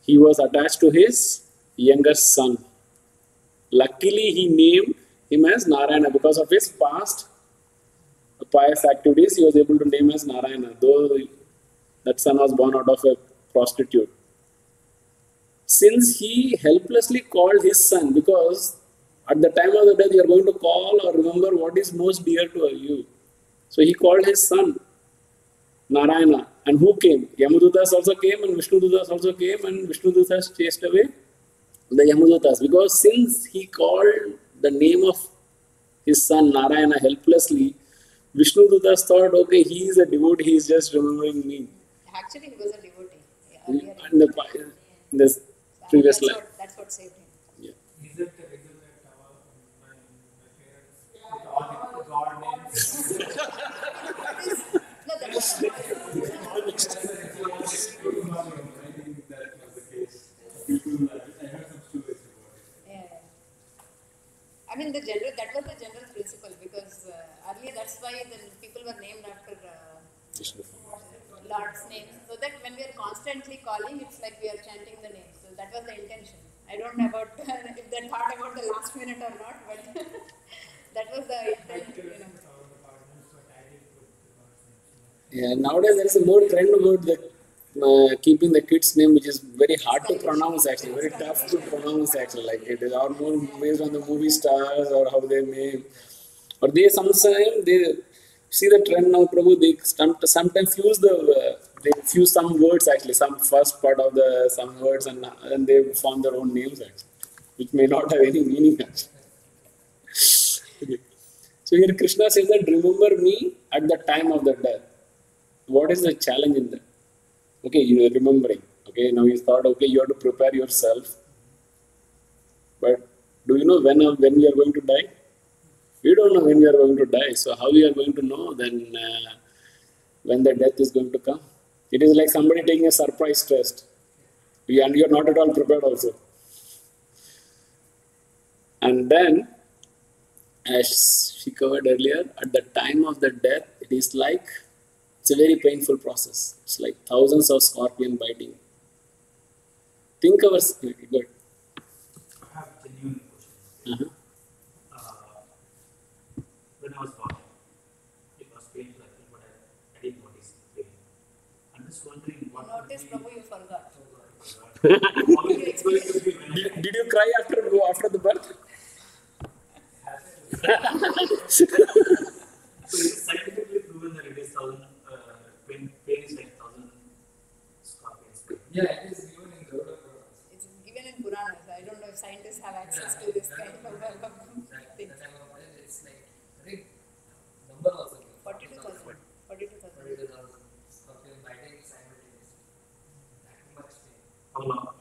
He was attached to his younger son. Luckily, he named him as Narayana because of his past pious activities. He was able to name as Narayana, though that son was born out of a prostitute. Since he helplessly called his son, because at the time of the death you are going to call or remember what is most dear to you. So he called his son Narayana. And who came? Yamadutas also came and Vishnudutas also came, and Vishnudutas chased away the Yamadutas. Because since he called the name of his son Narayana helplessly, Vishnudutas thought, okay, he is a devotee, he is just remembering me. Actually, he was a devotee. Earlier. In the previous life. That's what saved him. Yeah. Is it the reason that my parents with all the God names? No, that was the Yeah. I mean, that was the general principle because earlier that's why the people were named after Lord's names, so that when we are constantly calling, it's like we are chanting the name. So that was the intention. I don't know about if they thought about the last minute or not, but that was the intent. Yeah, nowadays there is a more trend about the keeping the kids' name, which is very hard to pronounce actually, very tough to pronounce actually. Like it is all more based on the movie stars or how they name, or they sometimes they see the trend now, Prabhu. They sometimes fuse they fuse some words actually, some first part of some words, and they form their own names actually, which may not have any meaning actually. Okay. So here Krishna says that remember me at the time of the death. What is the challenge in that? Okay, you are remembering. Okay, now you thought, okay, you have to prepare yourself. But do you know when we are going to die? We don't know when we are going to die. So how we are going to know then when the death is going to come? It is like somebody taking a surprise test. And you are not at all prepared also. And then, as she covered earlier, at the time of the death, it is like It's a very painful process. It's like thousands of scorpion biting. Think our good. I have a genuine question. Uh-huh. When I was born, it was painful, I think, but I didn't notice the pain. I'm just wondering what. Notice, Prabhu, you forgot. Always it's going to be when I Did you cry after the birth? So it is scientifically proven that it is pain is like 1,000 scorpions. Yeah, it is given in Garuda Puranas. It's given in Puranas. I don't know if scientists have access to this kind of thing. That time of time, it's like, I think, number also. 42,000. 42,000. 42,000 scorpion biting simultaneously. That much pain. How long?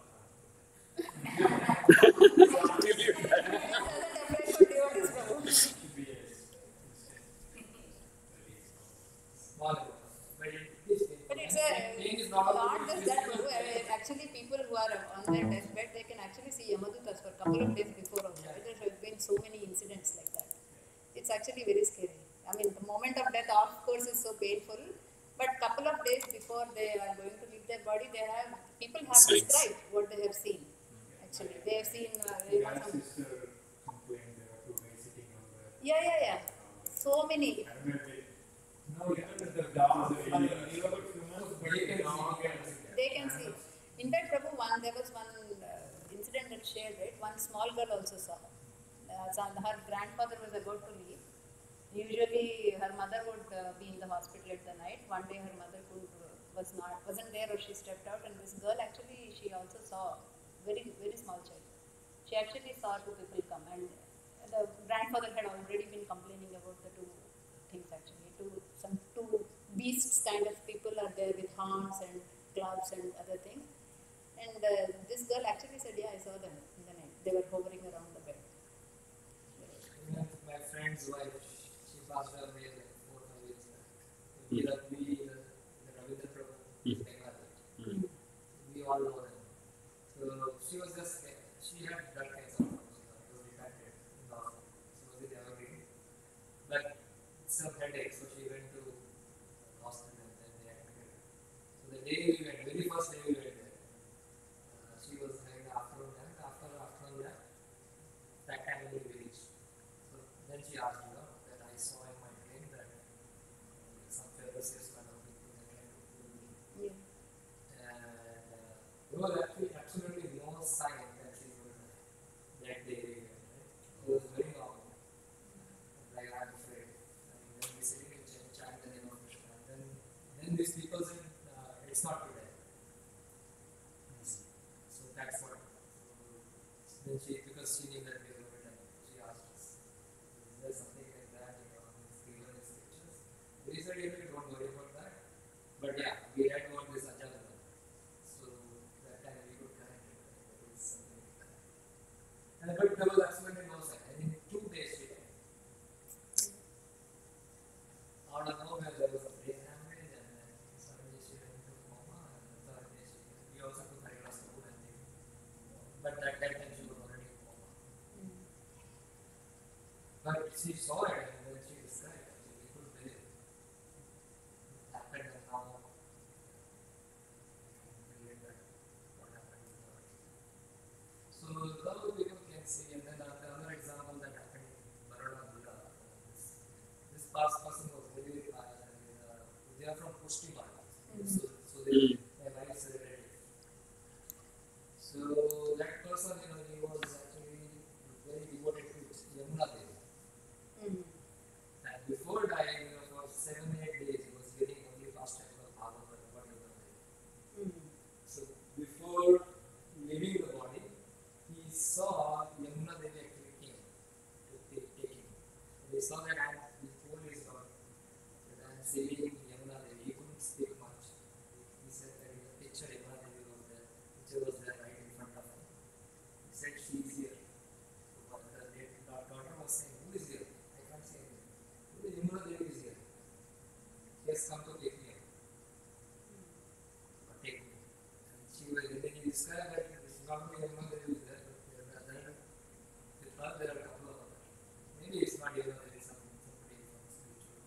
Small amount. But it is painful. But it's pain is not not just that, Prabhu. Actually, people who are on their deathbed, they can actually see Yamadutas for a couple of days before also. There have been so many incidents like that. It's actually very scary. I mean, the moment of death, of course, is so painful. But couple of days before they are going to leave their body, people have Signs. described what they have seen. Actually, they have seen My some. sister complained there were two guys sitting on the. Yeah. So many. I don't know if no, even the dogs, the humans, but the dog can see. They can see. In fact, Prabhu, there was one incident that shared, right? One small girl also saw. Her grandfather was about to leave. Usually, her mother would be in the hospital at the night. One day, her mother wasn't there, or she stepped out. And this girl actually, she also saw very small child. She actually saw two people come, and the grandfather had already been complaining about the two things actually. Two beasts kind of people are there with horns and clubs and other things. And this girl actually said, yeah, I saw them in the night. They were hovering around the bed. Even my friend's wife, she passed away like 4 or 5 years back. We the Ravindra Prabhu, Bengali. We all know them. So she was just scared. She had blood cancer. It was detected in the hospital. She was in evergreen. But some headache, so she went to hospital and then they admitted her. So the day we went, very first day we went there, she was having afternoon nap. After afternoon nap, that time only we reached. So then she asked me, that I saw in my dream that some Pharisees kind of people they tried to pull me. Yeah. And there was actually absolutely no sign that she would die that day. Right? It was very normal. Like I'm afraid. And then we sitting in chant the name of Krishna. And then these people said, it's not to die. So that's what. So then because she knew that we were going to die, she asked us, is there something like that, it's given in scriptures? We said, don't worry about that. But yeah, we had got this ajala. So that time we could connect it. That is something like that. And but there was absolutely no sign. And in 2 days she died. Out of nowhere there was a brain hemorrhage and then suddenly she went into coma and the third day we also took her across the food and thing. But that time she was already in coma. But she saw it and then she described it. We couldn't believe it. It happened and now believe that what happened with her. So a lot of people can see, and then another example that happened in Bhagavad-gītā. This past person was very pious and they are from Pushtiman. So their wife's relative. So that person, he was actually very devoted to Yamuna Devi. And before dying, for 7-8 days, he was getting only pastime of Bhagavad about Yamuna Devi. So before leaving the body, he saw Yamuna Devi actually came to take him. And he saw that he told his God that I am saving Yamuna Devi. He couldn't speak much. He said that in the picture Yamuna Devi was there. Picture was there right in front of him. He said she is here. So the daughter was saying, who is here? I can't say anything. Yamuna Devi is here. She has come to take me. Or take me. And she was, then he described that it's not only Yamuna Devi is there, but with her there are a couple of others. Maybe it's not Yamuna Devi, somebody from spiritual.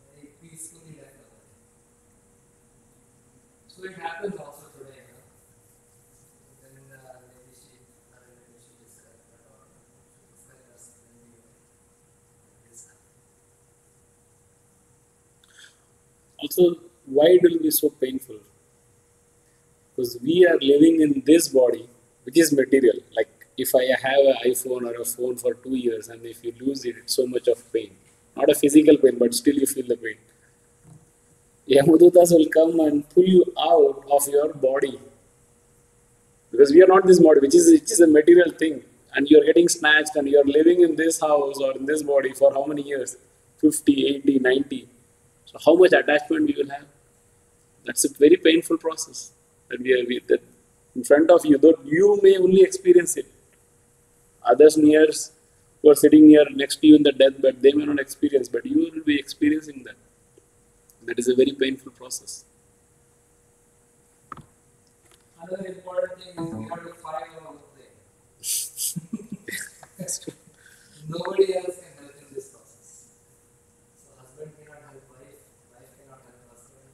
Very peacefully left the So it happens also today, you know. Then maybe she described that or described us when we were this happened. Also, why it will be so painful? Because we are living in this body, which is material. Like if I have an iPhone or a phone for 2 years, and if you lose it, it's so much of pain. Not a physical pain, but still you feel the pain. Yamadutas will come and pull you out of your body. Because we are not this body, which is a material thing. And you are getting snatched and you are living in this house or in this body for how many years? 50, 80, 90. So how much attachment you will have? That's a very painful process that that in front of you, though you may only experience it. Others nears who are sitting near next to you in the deathbed, they may not experience, but you will be experiencing that. That is a very painful process. Another important thing is we have to fight our own thing. That's true. Nobody else can help in this process. So husband cannot help wife, wife cannot help husband,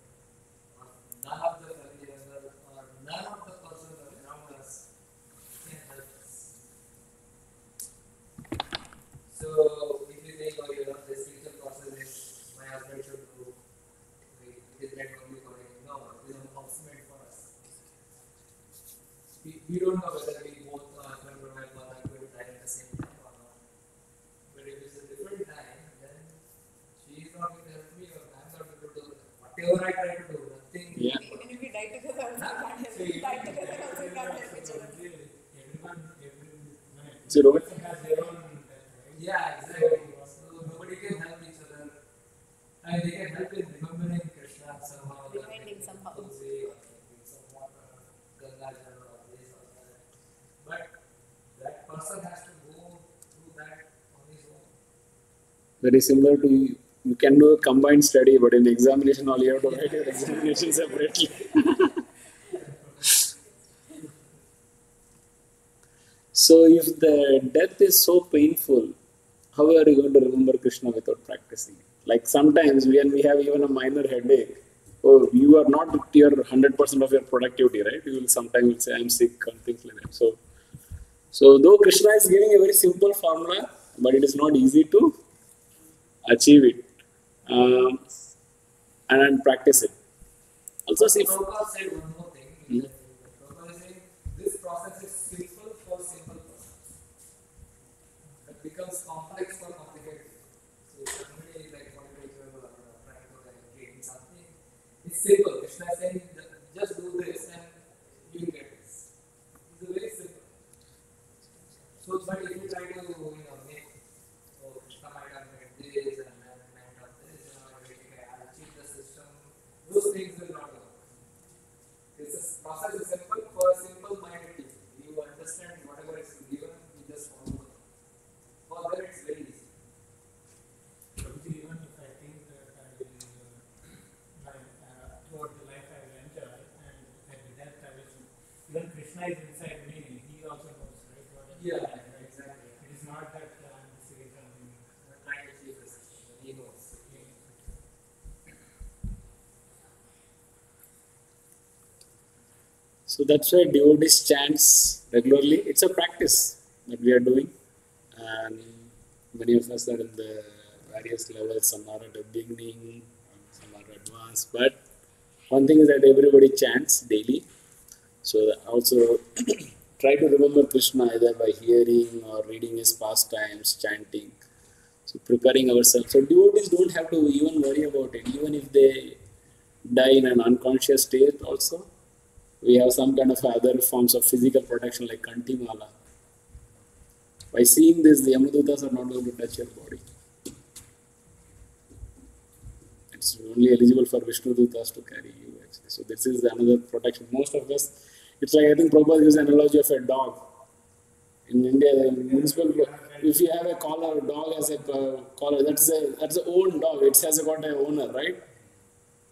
or none of the family members or none of the persons around us can help us. So if you think, oh, you know, this spiritual process is my husband should do, it is meant only for him. No, it is also meant for us. We don't know whether we both husband and wife are going to die at the same time or not. But if it's a different time, then she is not going to help me or I am not going to do whatever I try to do. Nothing. Yeah. Even if we die together, also we can't help. If we die together, also we can't help each other. So, Robert, has their own death, right? Yeah, exactly. So nobody can help each other. And they can help in remembering Krishna somehow. Reminding somehow. Tulsi or some water, Ganga Jal or this or that. But that person has to go through that on his own. very similar to you can do a combined study, but in examination, all you have to write your examination separately. So, if the death is so painful, how are you going to remember Krishna without practicing? Like sometimes when we have even a minor headache, oh, you are not at your 100% of your productivity, right? You will sometimes say, I'm sick, and things like that. So though Krishna is giving a very simple formula, but it is not easy to achieve it and practice it. Also, see, Prabhupada said one more thing. Prabhupada is saying this process is simple for simple persons. It becomes complex for complicated. So if somebody is like motivated or trying to like gain something, it's simple. Krishna is saying just do this and you get this. It's very simple. So, but if you try to, make, oh, Krishna might have made this and then might have this, I'll cheat the system, those things will not work. This process is simple for simple-minded people. You understand whatever is given, you just follow it. For them, it's very easy. Even if I think that throughout the life I will enjoy, and at the death I will, even Krishna is inside me, he also knows, right? What I Yeah, right? exactly. It is not that I'm saying something. I'm trying to cheat the system. He knows. So that's why devotees chants regularly. It's a practice that we are doing, and many of us are in the various levels. Some are at the beginning, some are advanced. But one thing is that everybody chants daily. So also try to remember Krishna either by hearing or reading his pastimes, chanting. So preparing ourselves. So devotees don't have to even worry about it. Even if they die in an unconscious state also, we have some kind of other forms of physical protection like Kantimala. By seeing this, the Yamadutas are not going to touch your body. It's only eligible for Vishnudutas to carry you actually. So this is another protection. Most of us, it's like I think Prabhupada uses an analogy of a dog. In India, the municipal, if you have a collar, dog has a collar, that's the own dog. It has got an owner, right?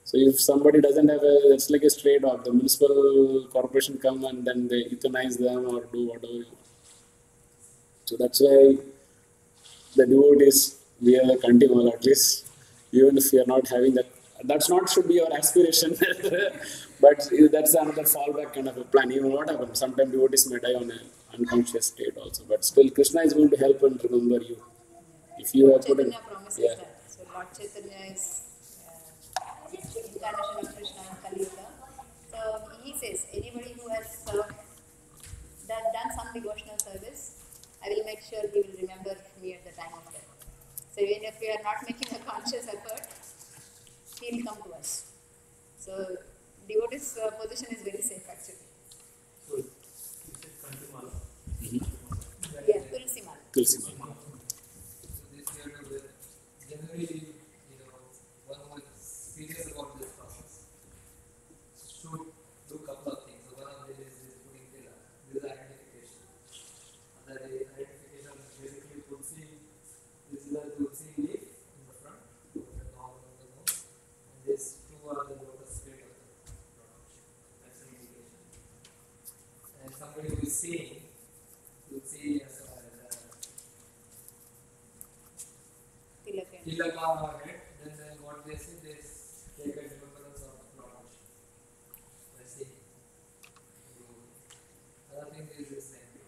So if somebody doesn't have it's like a stray dog. The municipal corporation come and then they euthanize them or do whatever you want. So that's why the devotees wear the Kantimala at least, even if we are not having that That's not should be our aspiration, but that's another fallback kind of a plan. Even what happens, sometimes devotees may die on an unconscious state also, but still Krishna is going to help and remember you. If you Lord have put in, Chaitanya promises yeah. that. So Lord Chaitanya is incarnation of Krishna in Kali Yuga. So he says, anybody who has done some devotional service, I will make sure he will remember me at the time of death. So even if we are not making a conscious effort, he will come to us. So devotee's position is very safe actually. So, you said Kantimala. Yeah, Tulsi Mala. Tulsi Mala. So this year, generally, one who is serious about this process should do a couple of things. So one of them is putting tila. This is identification. And the identification is basically Tulsi. This is the Tulsi leaf in the front, and these two are the lotus feet of the Lord. That's an indication. And somebody who is seeing Tulsi as a Tilaka on our head, then what they say, they take a remembrance of Lord. I see. Other thing is the same. You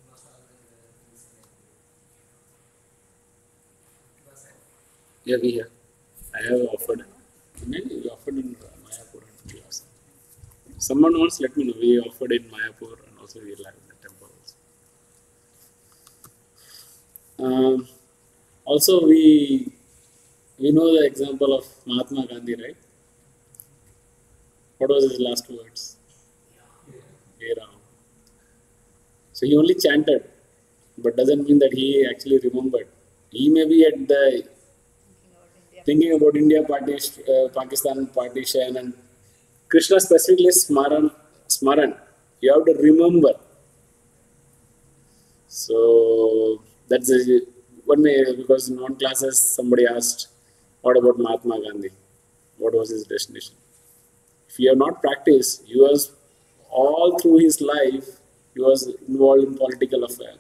must have the same. Yeah, we have. I have offered. Maybe we offered in Mayapur and Vilasa. Someone wants, let me know. We offered in Mayapur and also we will have in the temple also. Also, we know the example of Mahatma Gandhi, right? What was his last words? Hey Ram. So he only chanted, but doesn't mean that he actually remembered. He may be at the thinking about India Pakistan partition and Krishna specifically Smaran. You have to remember. So that's one way, because in one classes somebody asked, what about Mahatma Gandhi? What was his destination? If he have not practiced, he was all through his life, he was involved in political affairs.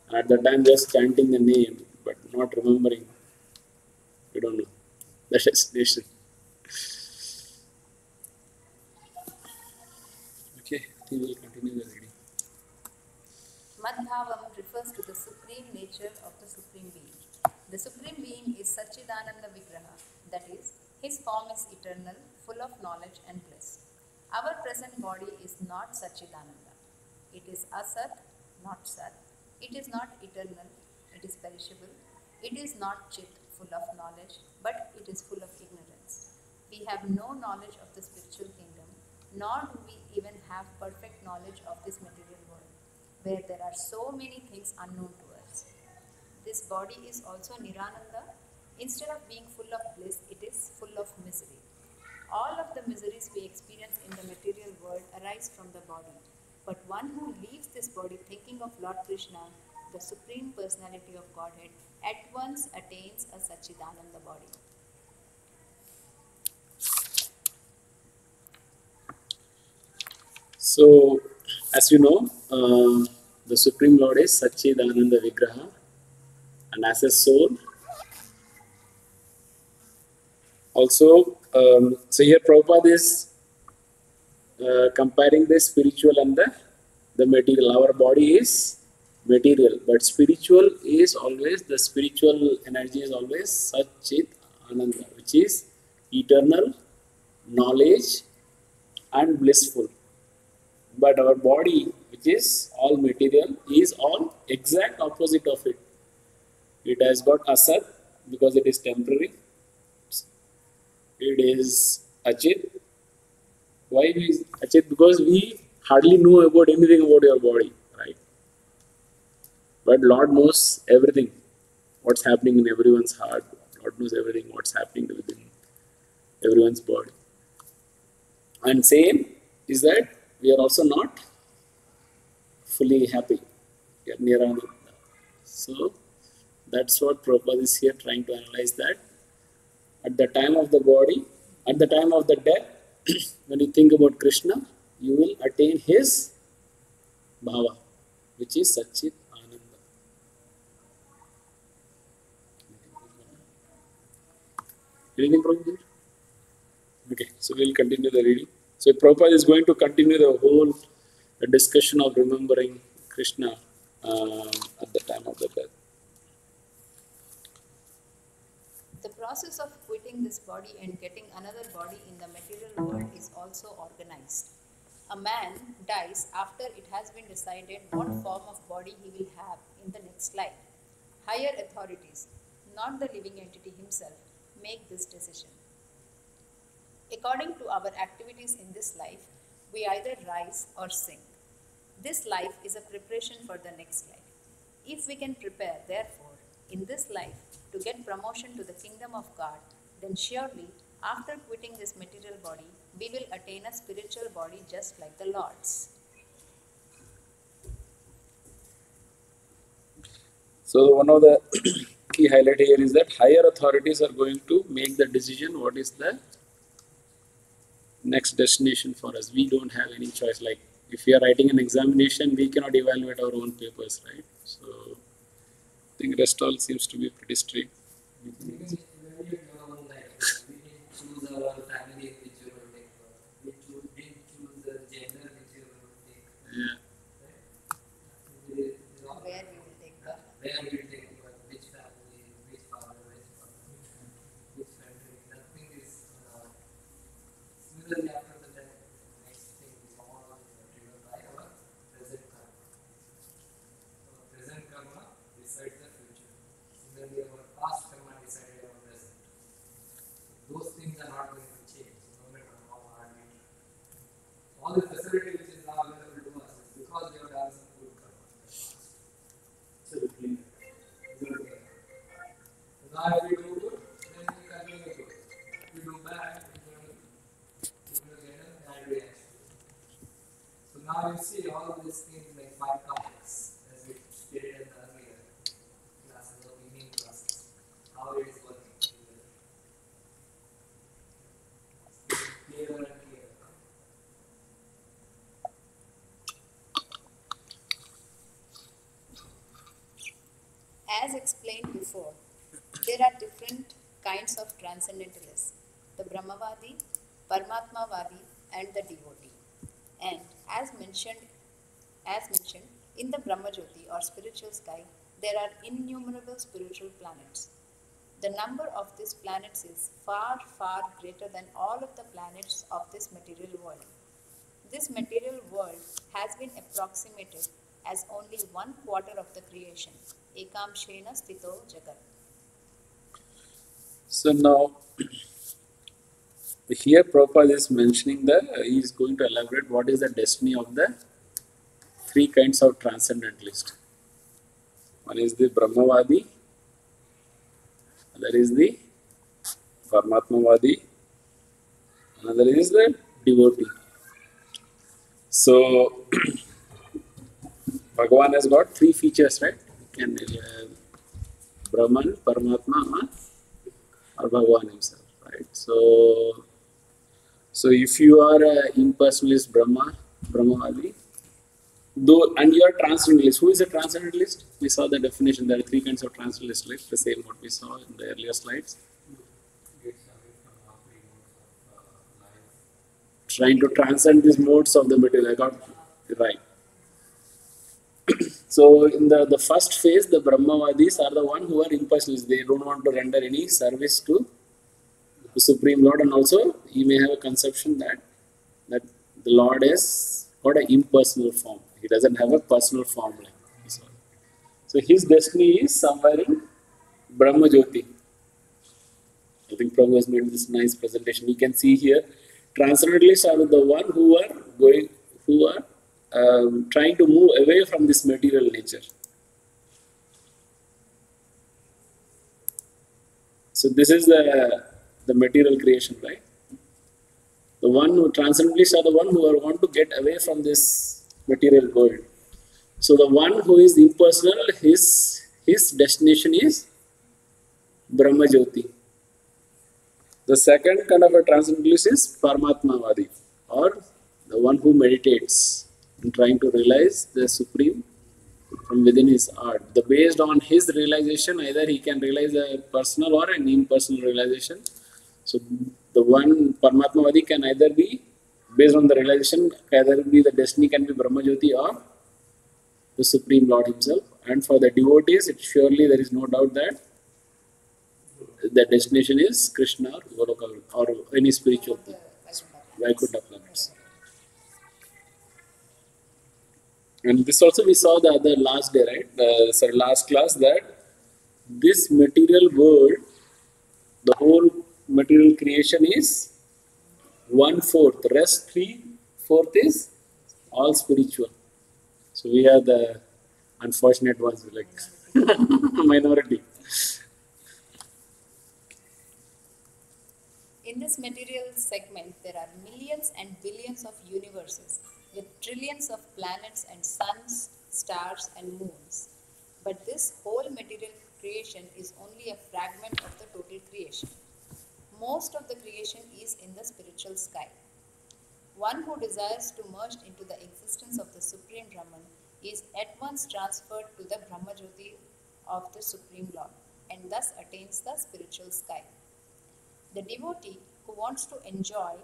And at that time just chanting the name, but not remembering. We don't know the destination. Okay, I think we'll continue the reading. Madbhavam refers to the supreme nature of the Supreme Being. The Supreme Being is Satchidananda Vigraha, that is, his form is eternal, full of knowledge and bliss. Our present body is not Satchidananda. It is Asat, not Sat. It is not eternal, it is perishable. It is not Chit, full of knowledge, but it is full of ignorance. We have no knowledge of the spiritual kingdom, nor do we even have perfect knowledge of this material world, where there are so many things unknown to us. This body is also Nirananda. Instead of being full of bliss, it is full of misery. All of the miseries we experience in the material world arise from the body. But one who leaves this body thinking of Lord Krishna, the Supreme Personality of Godhead, at once attains a Satchidananda body. So, as you know, the Supreme Lord is Satchidananda Vigraha, and as a soul, also, so here Prabhupada is comparing the spiritual and the material. Our body is material, but spiritual is always, the spiritual energy is always Satchit Ananda, which is eternal, knowledge and blissful. But our body, which is all material, is all exact opposite of it. It has got asat because it is temporary. It is achit. Why is achit? Because we hardly know about anything about your body, right? But Lord knows everything. What's happening in everyone's heart. Lord knows everything. What's happening within everyone's body. And same is that we are also not fully happy. We are near Ananda. So that's what Prabhupada is here trying to analyze, that at the time of the body, at the time of the death, when you think about Krishna, you will attain his bhava, which is Satchit Ananda. Anything from here? Okay, so we'll continue the reading. So Prabhupada is going to continue the whole discussion of remembering Krishna at the time of the death. The process of quitting this body and getting another body in the material world is also organized. A man dies after it has been decided what form of body he will have in the next life. Higher authorities, not the living entity himself, make this decision. According to our activities in this life, we either rise or sink. This life is a preparation for the next life. If we can prepare, therefore, in this life to get promotion to the kingdom of God, then surely, after quitting this material body, we will attain a spiritual body just like the Lord's. So one of the key highlight here is that higher authorities are going to make the decision what is the next destination for us. We don't have any choice. Like if we are writing an examination, we cannot evaluate our own papers, right? So I think rest all seems to be pretty straight. Even when you know, like, we didn't choose our family in which you will take birth. We didn't choose the gender which you will take. Yeah. Right? Where we will take birth. Where we will take birth, which family, which father, which country. Nothing is similarly after the death. Next thing is all driven by our present karma. So present karma decides the future. Similarly, our past karma decided our present. Those things are not going to change, no matter how hard we try. All the facility which is now available to us is because we have done some good karma in the past. So we clean it. Good karma. So now if we do good, then we continue good. If we do bad, we're going to get a bad reaction. So now you see all these things like 5 topics, as we stated in the earlier classes or beginning classes, how it is working. Clearer and clearer. As explained before, there are different kinds of transcendentalists, the Brahmavadi, Paramatmavadi and the devotee. And as mentioned in the Brahmajyoti or spiritual sky, there are innumerable spiritual planets. The number of these planets is far, far greater than all of the planets of this material world. This material world has been approximated as only 1/4 of the creation. Ekam Shena Stito Jagat. So now here Prabhupada is mentioning he is going to elaborate what is the destiny of the 3 kinds of transcendentalists. One is the Brahmavadi, another is the Paramatmavadi, another is the devotee. So Bhagavan has got 3 features, right? And Brahman, Paramatma, or Bhagavan himself, right? So if you are an impersonalist Brahmavadi, though, and you are transcendentalist. Who is a transcendentalist? We saw the definition. There are 3 kinds of transcendentalists, right? The same what we saw in the earlier slides. Gets away from all 3 modes of life. Trying to transcend these modes of the material. I got it right. So in the first phase, the Brahmavadis are the one who are impersonalists. They don't want to render any service to the Supreme Lord, and also you may have a conception that the Lord is got an impersonal form. He doesn't have a personal form like this one. So his destiny is somewhere in Brahmajyoti. I think Prabhu has made this nice presentation. You can see here, transcendentalists are the one who are trying to move away from this material nature. So this is the material creation, right? The one who transcendentalists are the one who want to get away from this material world. So the one who is impersonal, his destination is Brahmajyoti. The second kind of a transcendentalist is Paramatmavadi, or the one who meditates in trying to realize the Supreme from within his heart. Based on his realization, either he can realize a personal or an impersonal realization. So The one Paramatmavadi can either be, based on the realization, either be the destiny can be Brahmajyoti or the Supreme Lord Himself. And for the devotees, it surely there is no doubt that the destination is Krishna or Goloka or any spiritual thing, Vaikuntha planets. And this also we saw the other last day, right? Last class, that this material world, the whole material creation is 1/4. Rest 3/4 is all spiritual. So we are the unfortunate ones, like minority. In this material segment, there are millions and billions of universes with trillions of planets and suns, stars, and moons. But this whole material creation is only a fragment of the total creation. Most of the creation is in the spiritual sky. One who desires to merge into the existence of the Supreme Brahman is at once transferred to the Brahmajyoti of the Supreme Lord and thus attains the spiritual sky. The devotee who wants to enjoy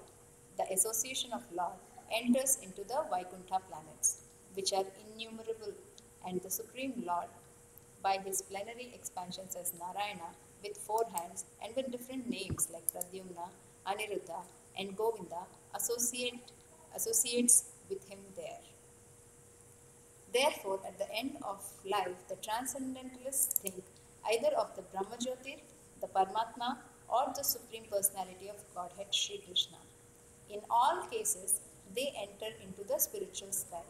the association of Lord enters into the Vaikuntha planets, which are innumerable, and the Supreme Lord, by his plenary expansions as Narayana, with 4 hands and with different names like Pradyumna, Aniruddha, and Govinda, associates with him there. Therefore, at the end of life, the transcendentalists think either of the Brahmajyotir, the Paramatma, or the Supreme Personality of Godhead, Sri Krishna. In all cases, they enter into the spiritual sky,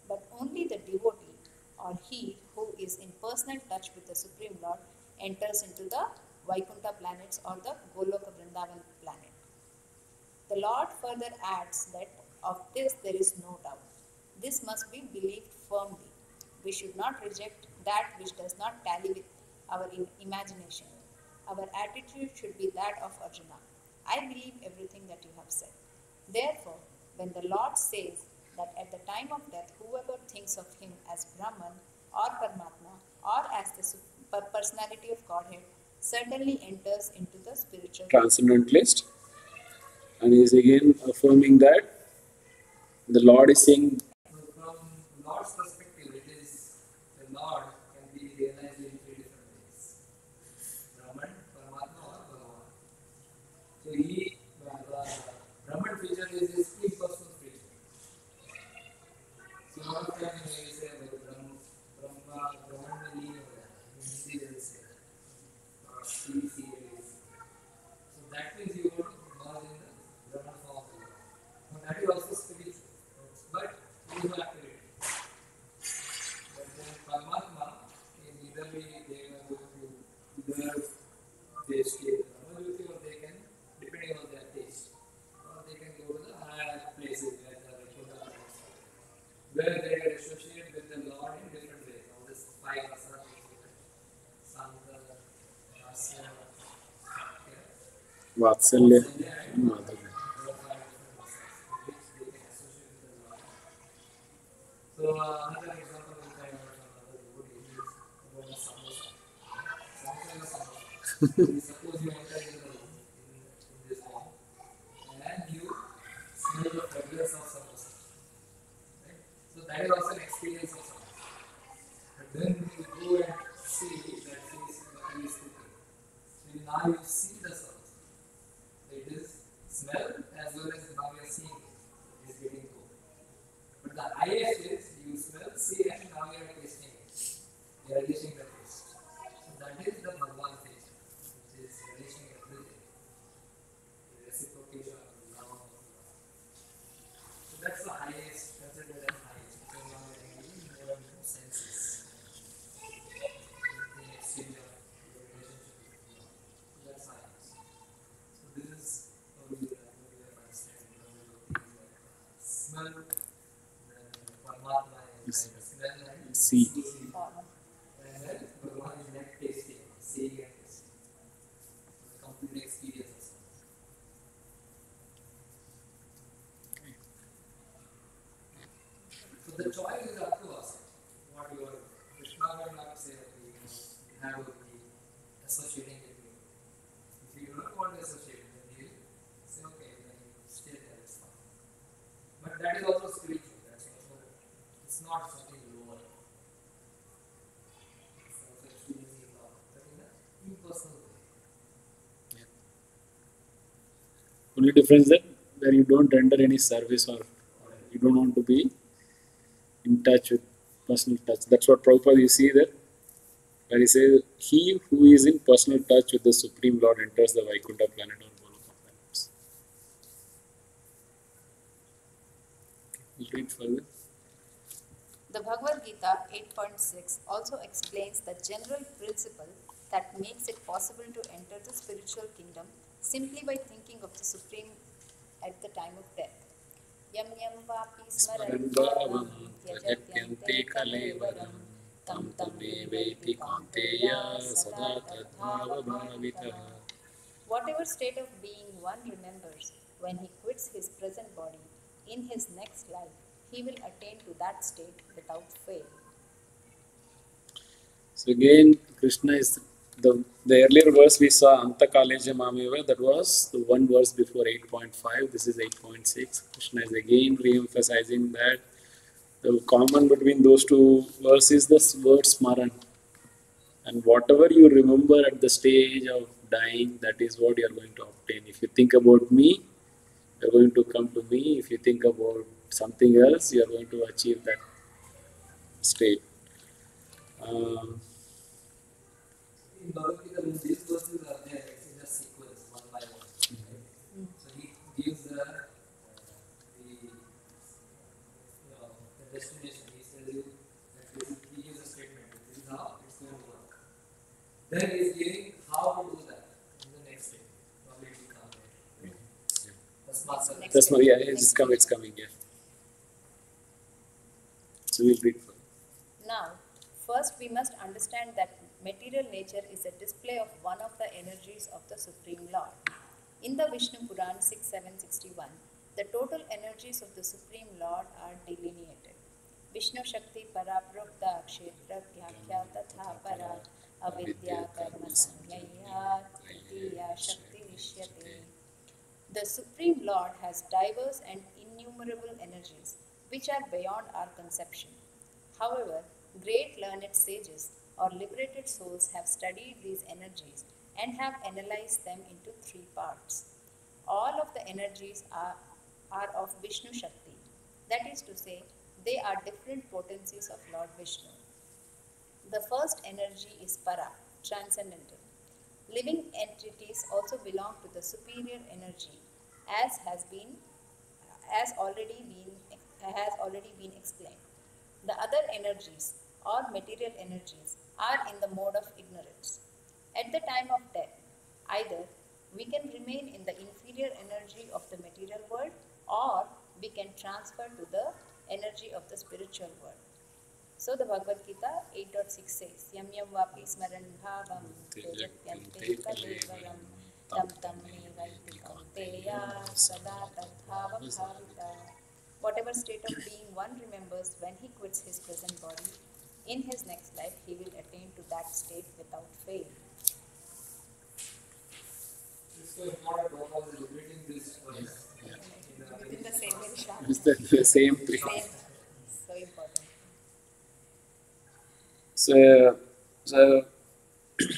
but only the devotee, or he who is in personal touch with the Supreme Lord, enters into the Vaikuntha planets or the Goloka Vrindavan planet. The Lord further adds that of this there is no doubt. This must be believed firmly. We should not reject that which does not tally with our imagination. Our attitude should be that of Arjuna. I believe everything that you have said. Therefore, when the Lord says that at the time of death, whoever thinks of him as Brahman or Paramatma or as the personality of Godhead certainly enters into the spiritual Transcendentalist. And he is again affirming that the Lord is saying. From Lord's perspective, it is the Lord can be realized in 3 different ways: Brahman, Paramatma, or Bhagavan. So the Brahman feature is his impersonal feature. So one of them may say Brahman में लीन हो जाता है, हिंदी में say or see. So that means you want to merge in the Brahman form. Now that is also spiritual, but you have to. But then Paramatma, in either way, they are going to either they stay in Brahmajyoti or they can, depending on their taste, or they can go to the higher places like the Vaikuntha, where they are associated with the Lord in different ways. All this 5 rasanas, Santa, Rasa, Vatsalya. So another example which I heard from another devotee is about samosa. Samosa is samosa. Suppose you enter in this hall and you smell the fragrance of samosa. Right? So that is also an experience of samosa. But then you go and see that he is cooking. So now you see the samosa. It is smell as well as now you are seeing it. It is getting cooked. But the highest is you smell, see, and now you are tasting it. You are relishing the taste. So that is the Bhagwan taste, which is relishing everything. The reciprocation of love. So that's the highest, considered as highest. So now you are engaging more and more senses in exchange of the relationship with love. So that's highest. So this is how we understand smell. Paramatma is like smell and See. and then Bhagavan is like tasting, seeing and tasting. The complete experience of something. So the choice is up to us. What you are, Krishna will not say that you have to be associating with you. If you do not want to associate, then you that is also spiritual. That's also, it's not something lower. It's also experiencing love, but in an impersonal way. Only difference that where you don't render any service or you don't want to be in touch with personal touch. That's what Prabhupada you see that where he says, he who is in personal touch with the Supreme Lord enters the Vaikuntha planet or Goloka planets. We'll read further. The Bhagavad-gītā 8.6 also explains the general principle that makes it possible to enter the spiritual kingdom simply by thinking of the Supreme at the time of death. Yam yam vapi smaran bhavam tyajatyante kalevaram tam tam eveti kaunteya sada tadbhava bhavitah. Whatever state of being one remembers when he quits his present body, in his next life he will attain to that state without fail. So again, Krishna is the earlier verse we saw Anta Kaleja Mameva, that was the one verse before 8.5. This is 8.6. Krishna is again re-emphasizing that the common between those two verses is the word Smaran. And whatever you remember at the stage of dying, that is what you are going to obtain. If you think about me, you are going to come to me. If you think about something else, you are going to achieve that state. In Bhagavad-gītā, when these verses are there, it's in a sequence, one by one. Right? So he gives the destination. He tells you that he gives a statement. This is how it's going to work. Then he is giving how to do that in the next step. Probably it will come later. That's my, yeah, it's coming, yeah. So we'll read further. Now, first we must understand that material nature is a display of one of the energies of the Supreme Lord. In the Vishnu Puran 6.7.61, the total energies of the Supreme Lord are delineated. Vishnu Shakti Paraprokta Kshetra Vyakya Tatha Para Avidya Karma Sangyaya Tritiya Shakti Vishyate. The Supreme Lord has diverse and innumerable energies which are beyond our conception. However, great learned sages or liberated souls have studied these energies and have analyzed them into three parts. All of the energies are of Vishnu Shakti. That is to say, they are different potencies of Lord Vishnu. The first energy is Para, transcendental. Living entities also belong to the superior energy, as has already been explained. The other energies, or material energies, are in the mode of ignorance. At the time of death, either we can remain in the inferior energy of the material world, or we can transfer to the energy of the spiritual world. So the Bhagavad-gītā 8.6 says, Yam yam vapi smaran bhavam tyajatyante kalevaram tam tam me vaiti kaunteya sada tadbhava bhavita. Whatever state of being one remembers when he quits his present body, in his next life he will attain to that state without fail. It's so important Prabhupada is repeating this verse. Within the same Shah. It's the same three. So important.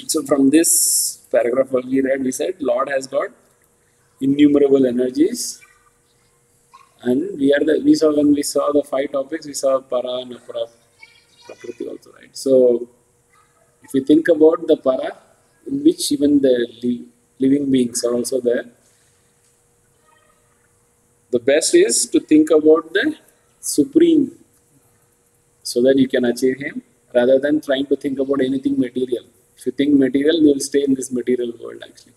So from this paragraph what we read, we said Lord has got innumerable energies, and we saw when we saw the 5 topics, we saw Para and Apara Prakriti also, right? So if we think about the Para, in which even the living beings are also there, the best is to think about the Supreme so that you can achieve Him, rather than trying to think about anything material. If you think material, you will stay in this material world actually.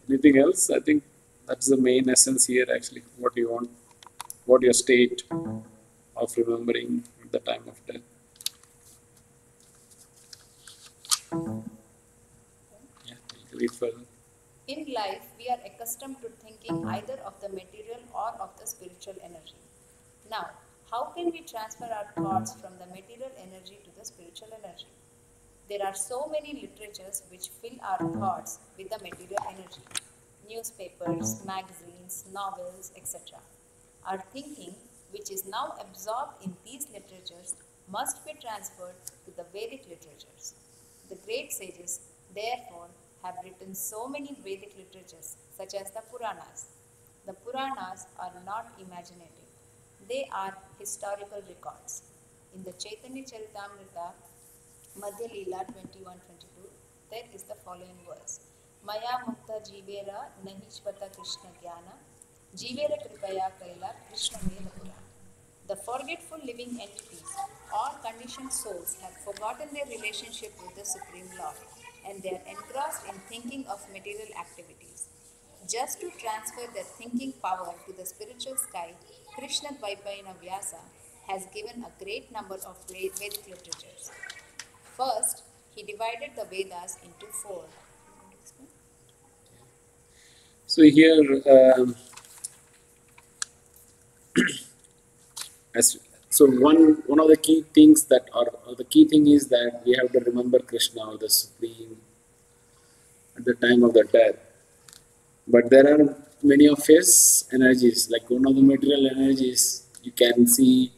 Anything else? I think that's the main essence here actually. What you want, what your state of remembering at the time of death. Yeah, you can read further. In life, we are accustomed to thinking either of the material or of the spiritual energy. Now, how can we transfer our thoughts from the material energy to the spiritual energy? There are so many literatures which fill our thoughts with the material energy. Newspapers, magazines, novels, etc. Our thinking, which is now absorbed in these literatures, must be transferred to the Vedic literatures. The great sages, therefore, have written so many Vedic literatures, such as the Puranas. The Puranas are not imaginative. They are historical records. In the Chaitanya Charitamrita, Madhya Leela 21-22, there is the following verse. Maya mukta jivera nahishvata Krishna jnana, jivera kripaya kaila Krishna veda purana. The forgetful living entities or conditioned souls have forgotten their relationship with the Supreme Lord and they are engrossed in thinking of material activities. Just to transfer their thinking power to the spiritual sky, Krishna Dvaipayana Vyasa has given a great number of Vedic literatures. First, he divided the Vedas into 4. So here, one of the key things that, or the key thing is that we have to remember Krishna or the Supreme at the time of the death. But there are many of his energies, like one of the material energies you can see,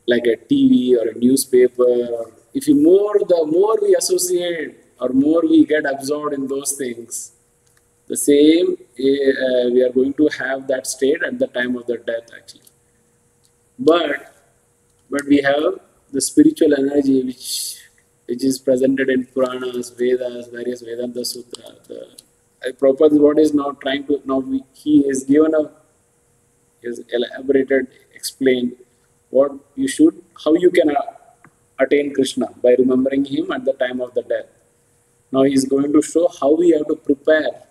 like a TV or a newspaper. Or if you the more we associate or more we get absorbed in those things, the same we are going to have that state at the time of the death actually. But we have the spiritual energy which is presented in Puranas, Vedas, various Vedanta Sutra. Prabhupada what is now trying to he has given is elaborated, explained what you should, how you can attain Krishna by remembering him at the time of the death. Now he is going to show how we have to prepare.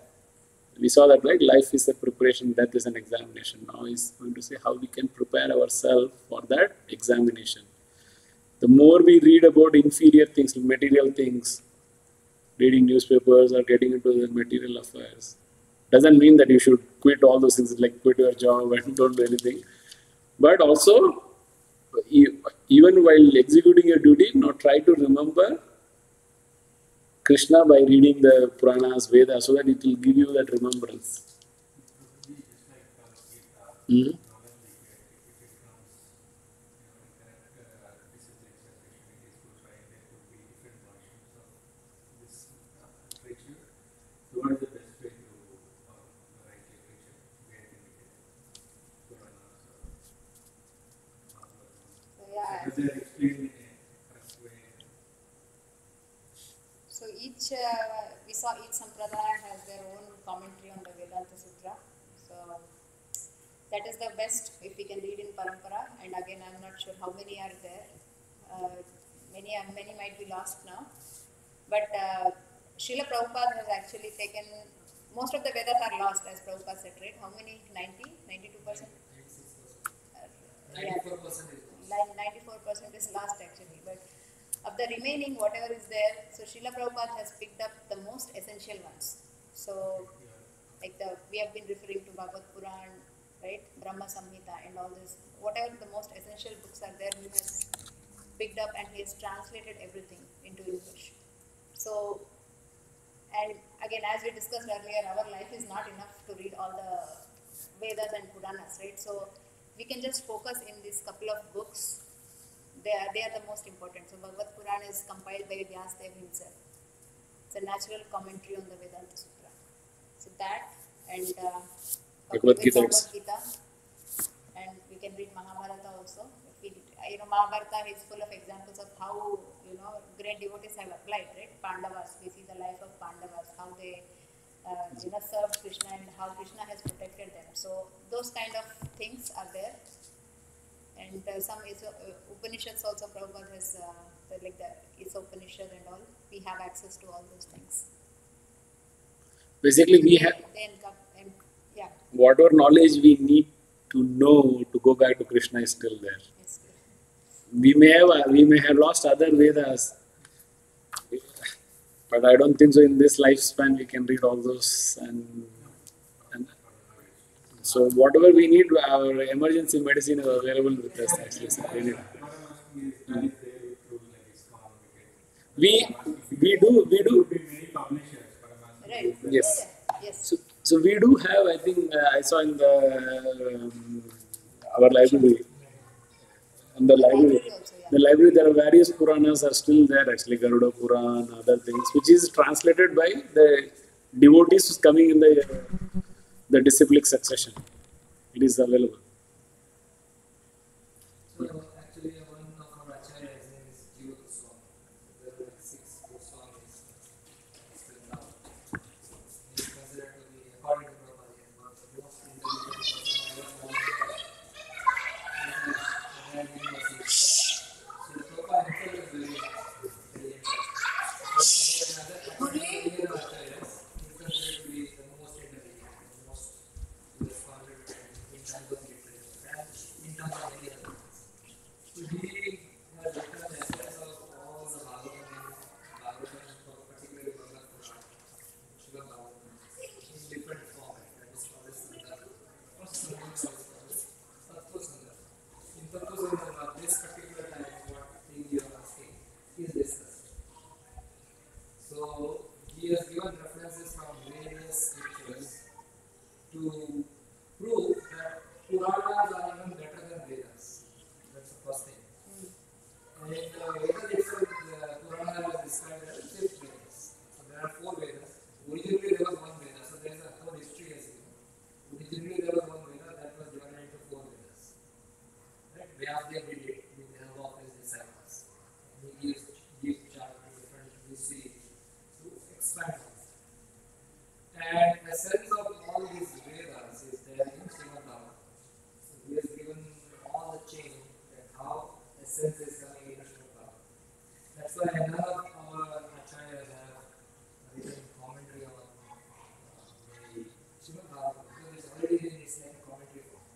We saw that, right? Life is a preparation, death is an examination. Now he's going to say how we can prepare ourselves for that examination. The more we read about inferior things, material things, reading newspapers or getting into the material affairs, doesn't mean that you should quit all those things, like quit your job and don't do anything. But also, even while executing your duty, try to remember Krishna by reading the Puranas, Vedas, so that it will give you that remembrance. Mm-hmm. What is the best way to write literature? Where can we get Puranas? Because they are explained in a correct way. So we saw each sampradaya has their own commentary on the Vedanta Sutra. So that is the best if we can read in Parampara. And again, I'm not sure how many are there. Many might be lost now. But Srila Prabhupada has actually taken, most of the Vedas are lost, as Prabhupada said, right? How many? 90? 92%? 94% is 94% is lost actually. But of the remaining, whatever is there, so Srila Prabhupada has picked up the most essential ones. So, like we have been referring to Bhagavad-gītā, right? Brahma Samhita and all this. Whatever the most essential books are there, he has picked up and he has translated everything into English. So, and again, as we discussed earlier, our life is not enough to read all the Vedas and Puranas, right? So, we can just focus in these couple of books. They are the most important. So, Bhagavad-gītā is compiled by Vyasadeva himself. It's a natural commentary on the Vedanta Sutra. So, that and Bhagavad-gītā. And we can read Mahabharata also. Mahabharata is full of examples of how, great devotees have applied, right? Pandavas, we see the life of Pandavas, how they, served Krishna and how Krishna has protected them. So, those kind of things are there. And some Upanishads also, Prabhupada has, like the Upanishad and all, we have access to all those things. Basically, we have whatever knowledge we need to know to go back to Krishna is still there. We may have lost other Vedas, but I don't think so. In this lifespan, we can read all those and so whatever we need, our emergency medicine is available with us actually. So, anyway. we do Would be very publishers, Paramatma. Right. Yes. Yes. So we do have, I think I saw in the our library, in the library, Also, yeah. the library there are various Puranas are still there actually, Garuda Puran, other things, which is translated by the devotees who's coming in the disciplic succession. It is available. So actually, one of our acharyas is Jiva Goswami. There are like 6 Goswamis still now. He is considered to be, according to Prabhupada, he is one of the most intelligent person I have known. So the Prabhupada himself is very intelligent. But in other acharyas, he is considered to be the most intelligent, the most responsible in terms of literature and in terms of many other things. So he has written the essence of all the Bhagavatam, particularly Bhagavad-gītā, Srimad Bhagavatam, in different formats. That is called as Sundar. First Sundar is called as Tattva Sundar. In Tattva Sundar, this particular time, what thing you are asking is discussed. So he has given references from various scriptures to prove that Puranas are even better than Vedas. That's the first thing. And in the Vedas itself, the Purana was described as 5 Vedas. So there are 4 Vedas. Originally there was 1 Veda, so there is a whole history as you know. Originally there was 1 Veda that was divided into 4 Vedas. Right? Vyasdev did it with the help of his disciples. And he gives charge to different VCs to expand on it. And the sense of all these Vedas is there in Srimad Bhagavatam. So he has given all the chain that how essence is coming into Srimad Bhagavatam. That's why none of our acharyas have written commentary on the Srimad Bhagavatam because it's already been it's like a commentary form.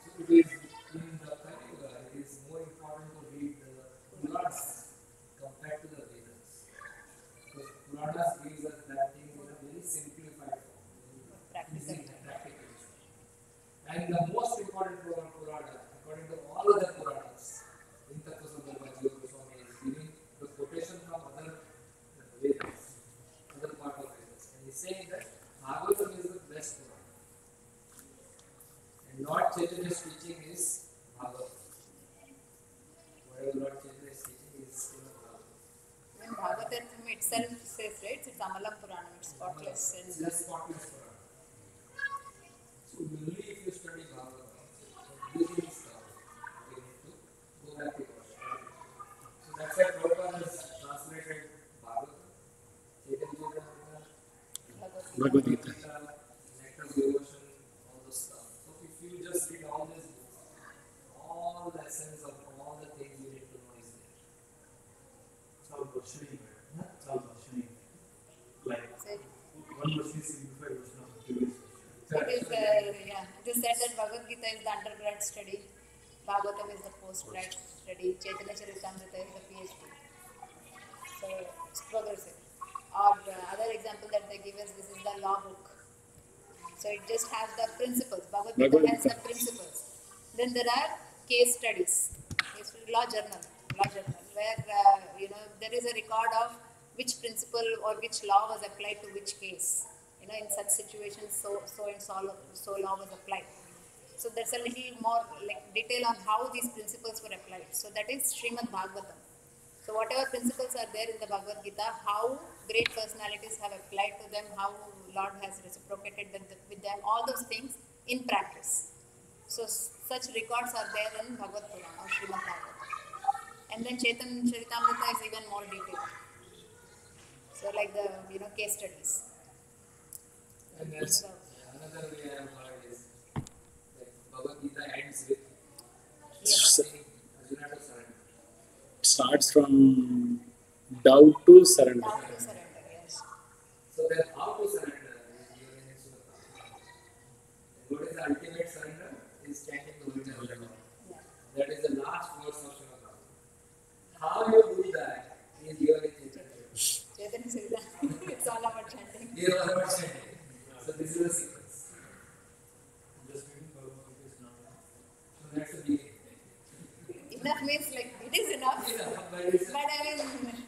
So it is in the Kali Yuga, it is more important to read the Puranas compared to the Vedas. Because Puranas gives us that thing in a very simplified form, easy and practical. And the most important Purana, according to all other Puranas, in Tattva Sundar by Jiva Goswami is giving the quotation from other Vedas, other part of Vedas. And he's saying that Bhagavatam is the best Purana. And Lord Chaitanya's teaching is Bhagavatam. Whatever Lord Chaitanya is teaching is Bhagavatam. When Bhagavatam itself says, right, it's Amalam Puranam, it's spotless. It's And less spotless Purana. So only if you study Bhagavatam, everything is covered. You need to go back to God. So that's why Prabhupada has translated Bhagavatam, Chaitanya Bhagavad-gītā. Nectar Devotion, all those stuff. So if you just read all these books, all the essence of all the things you need to know is there. It's all versioning, right? It's all versioning. Like, so one version is simplified version of the previous version. it is, it is said that Bhagavad-gītā is the undergrad study, Bhagavatam is the postgrad study, Chaitanya Charitamrita is the PhD. So it's progressive. Or other example that they give us, this is the law book. So it just has the principles. Bhagavad-gītā has the principles. Then there are case studies. It's law journal, where there is a record of which principle or which law was applied to which case. In such situations, so law was applied. So there's a little more like detail on how these principles were applied. So that is Srimad Bhagavatam. So whatever principles are there in the Bhagavad-gītā, how great personalities have applied to them, how Lord has reciprocated with them, all those things in practice. So such records are there in Bhagavad Purana or Srimad Bhagavatam. And then Chaitanya Charitamrita is even more detailed. So like the case studies. And then another way I have heard is that Bhagavad-gītā ends with asking Arjuna to surrender. Starts from doubt to surrender. How to surrender, yes. So then how to surrender is given in Srimad Bhagavatam. And what is the ultimate surrender? Is chanting the Holy Name. Yeah. That is the last verse of Srimad Bhagavatam. How you do that is given in Chaitanya. Chaitanya Charitamrita, it's all about chanting. Here are about chanting. So this is the sequence. Just reading Bhagavad-gītā is not enough. So that's the beginning. Enough means like it is enough. Yeah, but it's But I mean,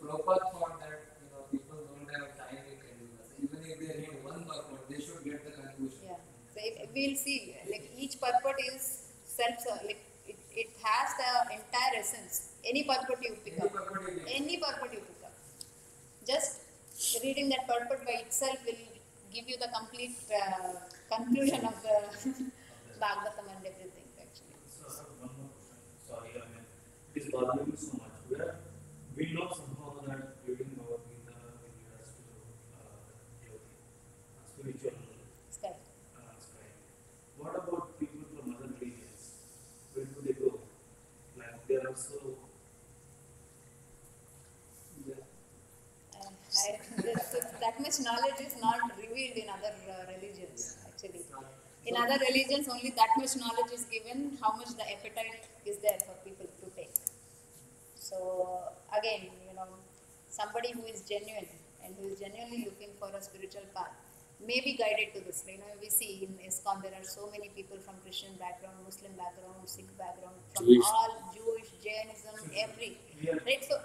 Prabhupada thought that people don't have time in Kaliyuga. Even if they read one purport, they should get the conclusion. Yeah. So if we'll see, like each purport is like it has the entire essence. Any purport you pick up, any purport you pick up, just reading that purport by itself will give you the complete conclusion of the Bhagavatam and everything actually. So I have one more question. Sorry, I mean, it is bothering me so much. Where we know somehow that reading Bhagavad-gītā will lead us to Jyoti, spiritual Sky. sky. What about people from other religions? Where do they go? Like they are also. That much knowledge is not revealed in other religions actually. In other religions only that much knowledge is given, how much the appetite is there for people to take. So again, somebody who is genuine and who is genuinely looking for a spiritual path may be guided to this. We see in ISKCON there are so many people from Christian background, Muslim background, Sikh background, from Jewish. all Jewish, Jainism, every. Yeah. Right? So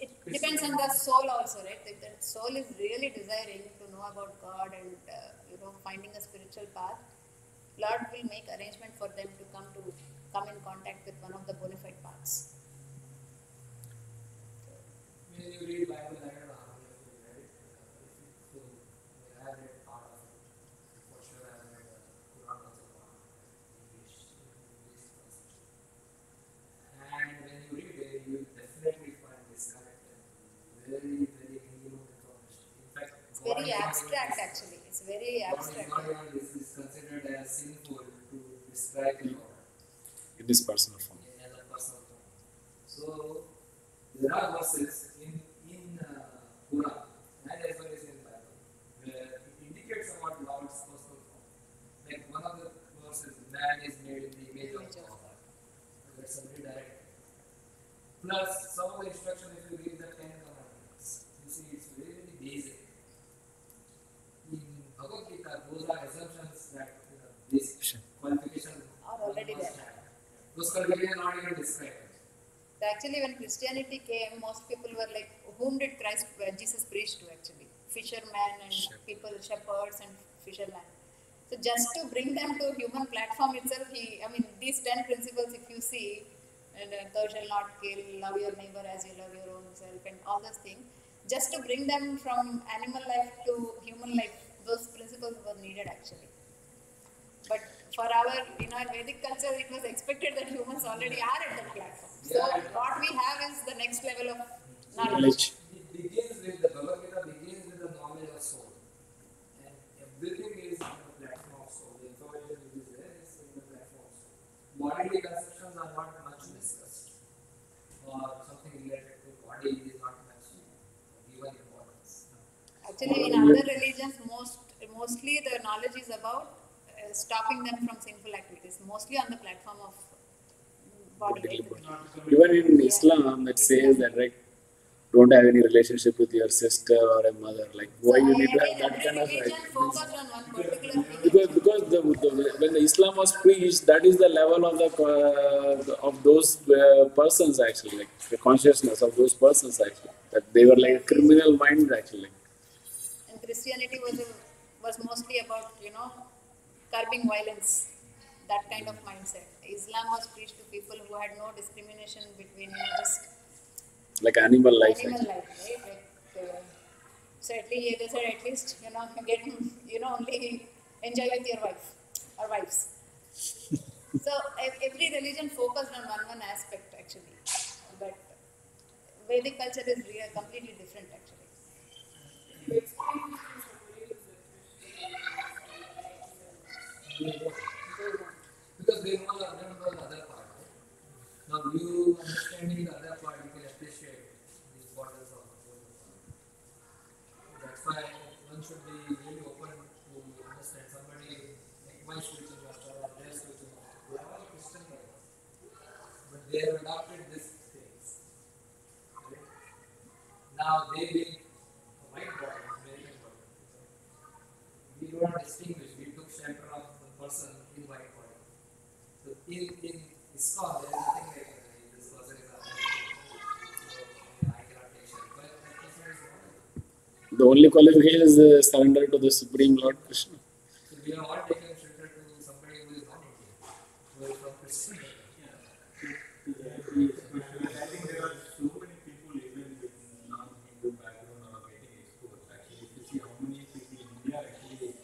it depends on the soul also, right? If the soul is really desiring to know about God and finding a spiritual path, Lord will make arrangement for them to come in contact with one of the bona fide paths. When you read Bible, I don't know how many of you read it. So I have read part of it. For sure, I have read Quran also, English translation. And when you read it, you definitely find disconnect and very, very minimum information. In fact, It's very abstract actually. It's very abstract. This is considered as sinful to describe the Lord In this personal form. in a personal form. So there are verses in Quran and as well as in Bible where it indicates about Lord's personal form. Like one of the verses, man is made in the image of God. That's a very direct. Plus some of the instruction if you read the 10 commandments, you see it's very, very basic. In Bhagavad-gītā, those are assumptions that this qualification Are already must there. have. Those qualifications are not even described. Actually, when Christianity came, most people were like, whom did Jesus preach to actually? Fishermen and people, shepherds and fishermen. So just to bring them to human platform itself, these 10 principles if you see, and thou shalt not kill, love your neighbor as you love your own self and all those things, just to bring them from animal life to human life, those principles were needed actually. But for in our Vedic culture, it was expected that humans already are at that platform. So what we have is the next level of knowledge. It begins with the Bhagavad-gītā begins with the knowledge of soul. And everything is in the platform of soul. The information which is there is in the platform of soul. Bodily conceptions are not much discussed. Or something related to body is not much given importance. Actually, in other religions, mostly the knowledge is about stopping them from sinful activities, mostly on the platform of body. Even in Islam, it says that, right, don't have any relationship with your sister or a mother. Like, why you need to have that kind of religion focused on one particular thing. because when the Islam was preached, that is the level of of those persons actually, like the consciousness of those persons actually, that they were like a criminal mind actually. And Christianity was mostly about curbing violence, that kind of mindset. Islam was preached to people who had no discrimination between just Like animal life. animal Actually. life, right? So at least they said at least get only enjoy with your wife or wives. So every religion focused on one aspect actually, but Vedic culture is completely different actually. Because they don't know the other part. Right? Now you understanding the other part, you can appreciate the importance of both the part. That's why one should be really open to understand somebody like my spiritual master or their spiritual master. They are all Christian brothers, but they have adopted these things. Right? Now they will white body is very important. We don't distinguish. We took shelter of the person in white body. So in ISKCON, there is nothing like this person is a so I cannot take shelter. The only qualification is surrender to the Supreme Lord Krishna. So we have all taken shelter to somebody who is not Indian, who is from Krishna. I think there are so many people even with non-Hindu background are getting exposed. Actually, if you see how many people in India actually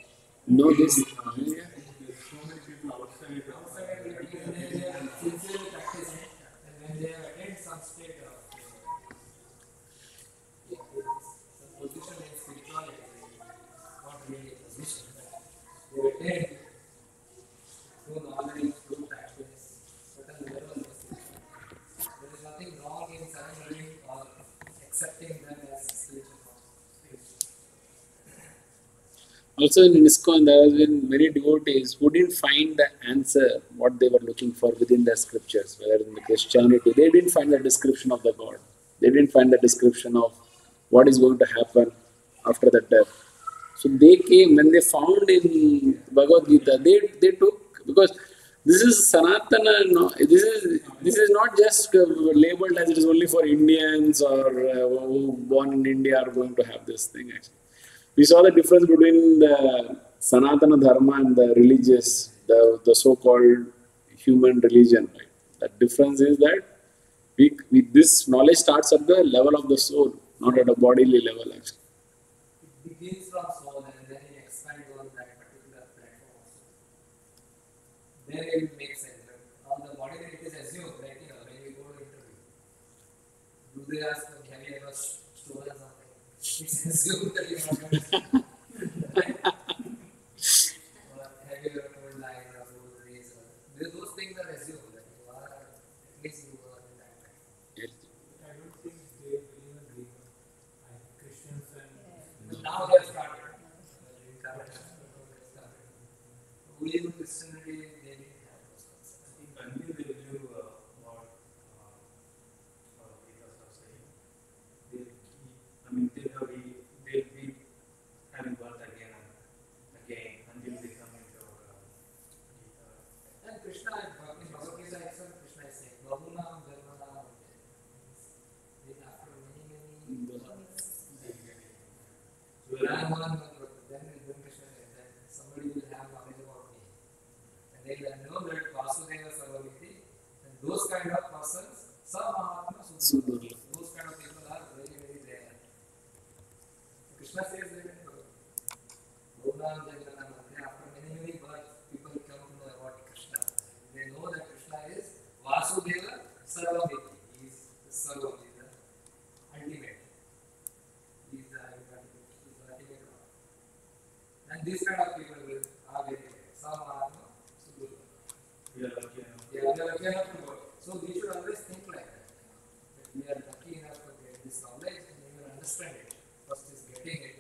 Know this. there's so many people outside Even they are sincerely practicing, and when they have attained some state of some position in spirituality, not really a position, but they attain through knowledge, through practice, certain level of spirituality. There is nothing wrong in surrendering or accepting them as spiritual concepts. Also in ISKCON, there has been many devotees who didn't find the answer what they were looking for within the scriptures. Whether in the Christianity, they didn't find the description of the God. They didn't find the description of what is going to happen after the death. So they came, when they found in Bhagavad-gītā, they took, because this is Sanatana, no, this is not just labeled as it is only for Indians or who born in India are going to have this thing actually. We saw the difference between the Sanatana Dharma and the religious, the so-called human religion. Right? The difference is that this knowledge starts at the level of the soul, not at a bodily level actually. It begins from soul and then it expands on that particular platform also. Then it will make sense. But on the body it is assumed, like when we go to interview, do they ask, have you ever stolen something? It's assumed that you are not going to or have you ever told lies or those those things are assumed that you are, at least you are in that kind. Yes. I don't think they believe in Rima. Christians and But now they have started. Only in Christianity they didn't have those concepts. I think until they knew what Vedas are saying, they'll be having birth again and again until they come into Gita. And Krishna, in Bhagavad-gītā itself, Krishna is saying, Bahunam Dharmanam. After many births, then Krishna says that somebody will have knowledge about me. And they will know that Vasudeva Sarvamiti, and those kind of persons, some Mahatma Sudurlabha. Those kind of people are very, very rare. Krishna says that Bahunam Dharmanam. After many births, people come to know about Krishna. They know that Krishna is Vasudeva Sarvamiti. He is the Sarvam, he is the ultimate. He is the ultimate God. And these kind of people are very rare. Some Mahatma Sudurlabha. We are lucky enough. Yeah, we are lucky enough to go. So we should always think like that. That we are lucky enough to get this knowledge and even understand it. First is getting it,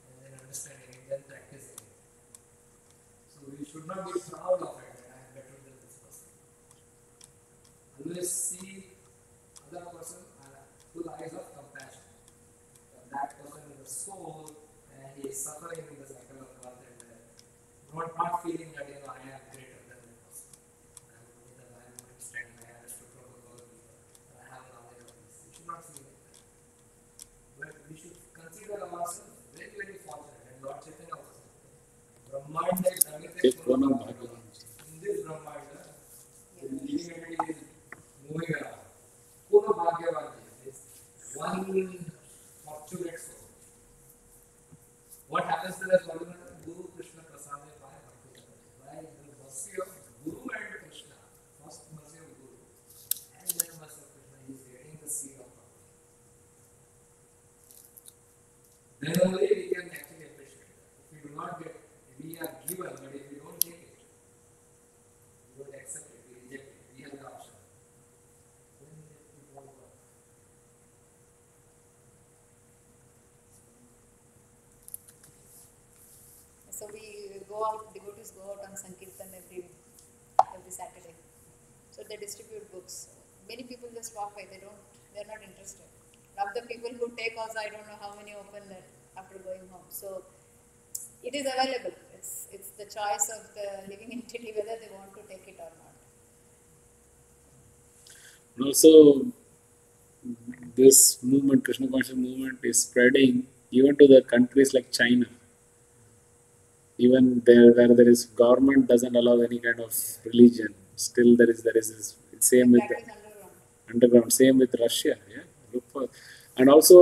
and then understanding it, then practicing it. So we should not be proud of it that I am better than this person. Always see other person through eyes of compassion. That person is a soul and he is suffering in the cycle of birth and death. Not feeling that I am greater than that person. I am understanding, I understood Bhagavad-gītā, I have knowledge of this. We should not feel like that. But we should consider ourselves very, very fortunate. And Lord Chaitanya also said, Brahmanda is Take one of Bhagavan. in this Brahmanda, the living entity is moving around. Kuna Bhagavad is one fortunate soul. What happens to that Bhagavan? Guru Krishna Prasade Paya Bhakti. By the mercy of Guru and Krishna, first mercy of Guru, and then mercy of Krishna, he is getting the seed of Bhagavad. Then only we can actually appreciate that. If we do not get, we are given, but if we don't take it, we don't accept it, we reject it, we have the option. Then it won't work. So we go out, devotees go out on Sankirtan every Saturday. So they distribute books. Many people just walk by, they're not interested. Of the people who take also, I don't know how many open that after going home. So it is available. It's the choice of the living entity whether they want to take it or not. And also, this movement, Krishna conscious movement, is spreading even to the countries like China. Even there, where there is government doesn't allow any kind of religion, still there is this. Same with That is underground. underground. Same with Russia. Yeah, look for, and also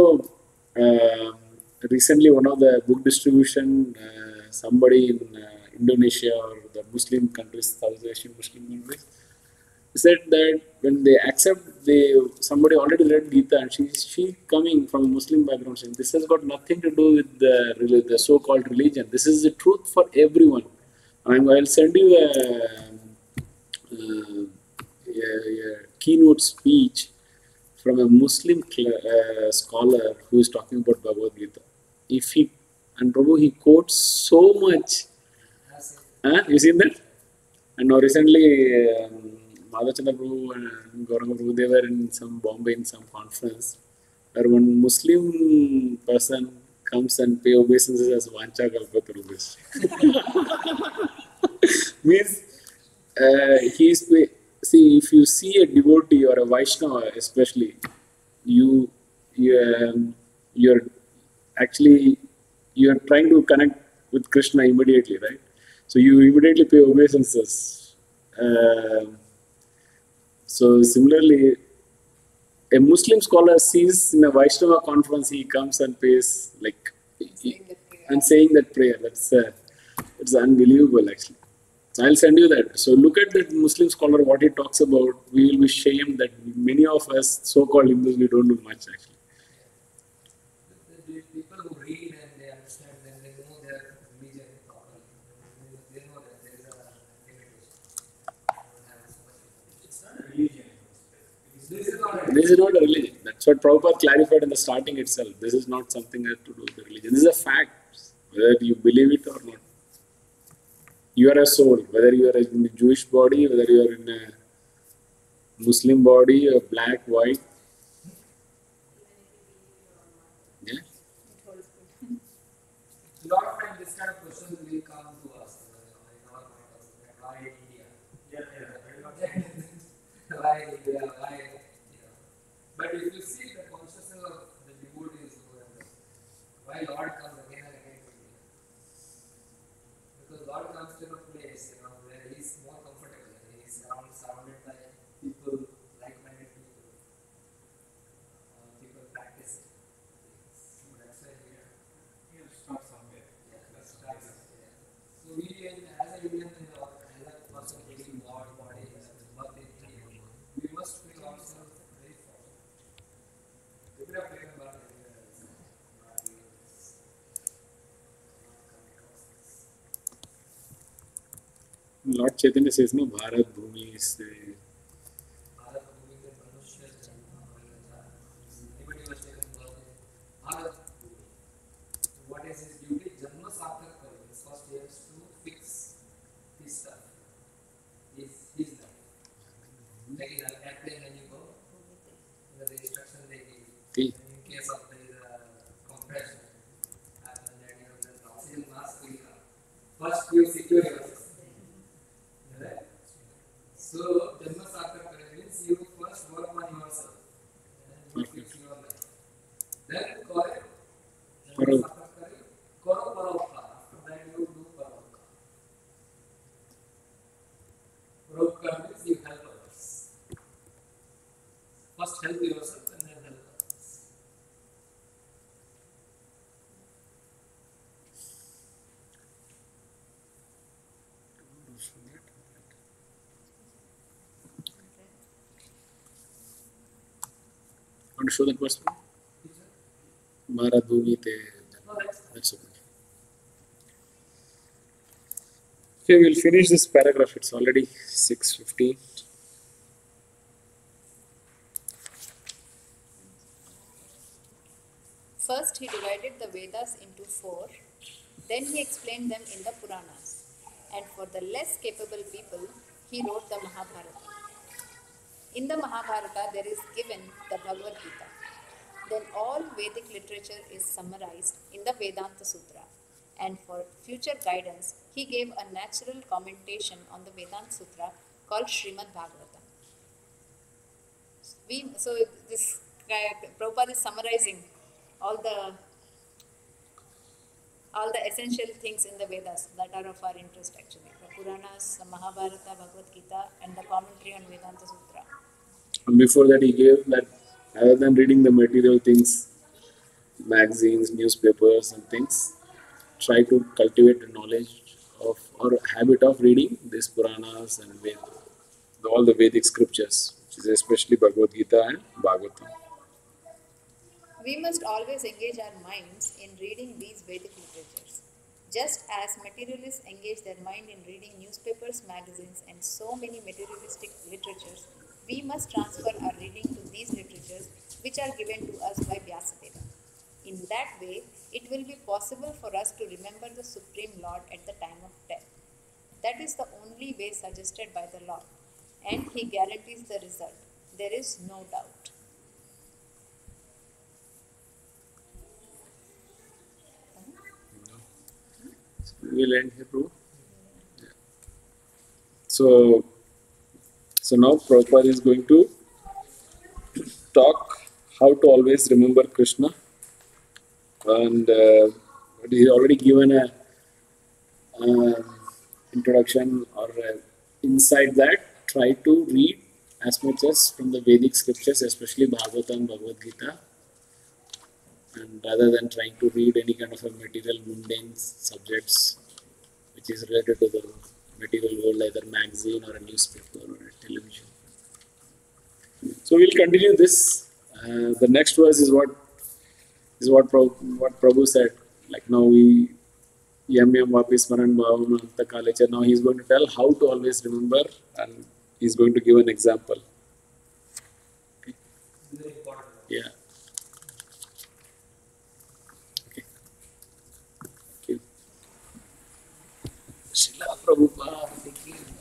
recently one of the book distribution somebody in Indonesia or the Muslim countries, South Asian Muslim countries, said that when they accept, somebody already read Gita and she coming from a Muslim background saying this has got nothing to do with the so-called religion. This is the truth for everyone. I'll send you a keynote speech from a Muslim scholar who is talking about Bhagavad-gītā. And Prabhu, he quotes so much. You seen that? And now recently, Madhachandra Prabhu and Gauranga Prabhu, they were in some Bombay in some conference where one Muslim person comes and pay obeisances as Vancha Kalpatarubhis. Means see, if you see a devotee or a Vaishnava especially, you're trying to connect with Krishna immediately, right? So you immediately pay obeisances. So similarly, a Muslim scholar sees in a Vaishnava conference, he comes and pays saying that prayer. It's unbelievable actually. So I'll send you that. So look at that Muslim scholar, what he talks about. We will be shamed that many of us so-called Hindus, we don't know much actually. The people who read and they understand, then they know their religion properly. They know that there is a limitation. It's not a religion. This is not a religion. That's what Prabhupada clarified in the starting itself. This is not something that has to do with the religion. This is a fact, whether you believe it or not. You are a soul, whether you are in a Jewish body, whether you are in a Muslim body, or black, white. Yeah. A lot of times this kind of questions will come to us in our point of view. Why India? Why India? Why? But if you see the consciousness of the devotees, why Lord comes again and again to India? Because Lord comes to a place, where he is more comfortable. He is surrounded by people, like-minded people. People practice it. So that's why we are. You start somewhere. Yeah, let's start somewhere. So we, as a Indian, as a person taking God, body, birth in India, we must make ourselves very forward. We could have taken birth anywhere else, not even this. Lord Chaitanya says, no, Bharat Bhumi is Bharat Bhumi ke Manushya Janma Vairaja. Anybody was taken birth in Bharat Bhumi. So what is his duty? Janma Sarthak Karo. First he has to fix his stuff. His life. Like in an airplane when you go, the instruction they give. In case of the compression, and then the oxygen mask will come. First you secure yourself. Right? So, Janma Sarthak Karo means you first work on yourself. And you fix your life. Then Karo. Janma Sarthak Karo Paropkar. After that you do Paropkar. Paropkar means you help others. First help yourself and then help others. Want to show that verse? Bharat Bhumi te. That's okay. Okay, we'll finish this paragraph. It's already 6:15. First, he divided the Vedas into 4, then he explained them in the Puranas, and for the less capable people, he wrote the Mahabharata. In the Mahabharata, there is given the Bhagavad-gītā. Then all Vedic literature is summarized in the Vedanta Sutra, and for future guidance, he gave a natural commentation on the Vedanta Sutra called Srimad Bhagavatam. So this guy, Prabhupada is summarizing all the all the essential things in the Vedas that are of our interest actually. The Puranas, the Mahabharata, Bhagavad-gītā and the commentary on Vedanta Sutra. And before that, he gave that rather than reading the material things, magazines, newspapers, and things, try to cultivate a knowledge of or habit of reading these Puranas and all the Vedic scriptures, which is especially Bhagavad-gītā and Bhagavatam. We must always engage our minds in reading these Vedic literatures. Just as materialists engage their mind in reading newspapers, magazines, and so many materialistic literatures, we must transfer our reading to these literatures which are given to us by Vyasadeva. In that way, it will be possible for us to remember the Supreme Lord at the time of death. That is the only way suggested by the Lord, and He guarantees the result. There is no doubt. We'll end here, Prabhu. Yeah. So now Prabhupada is going to talk how to always remember Krishna, and he already given a introduction or inside that. Try to read as much as from the Vedic scriptures, especially Bhagavatam, Bhagavad-gītā, and rather than trying to read any kind of a material mundane subjects which is related to the material world, either magazine or a newspaper or a television. So we'll continue this. The next verse is what Prabhu said. Like now we yam vapi smaran bhavam anta kalecha. Now he's going to tell how to always remember, and he's going to give an example. Okay. Very important. Yeah. Okay. Thank you. Srila Prabhupada.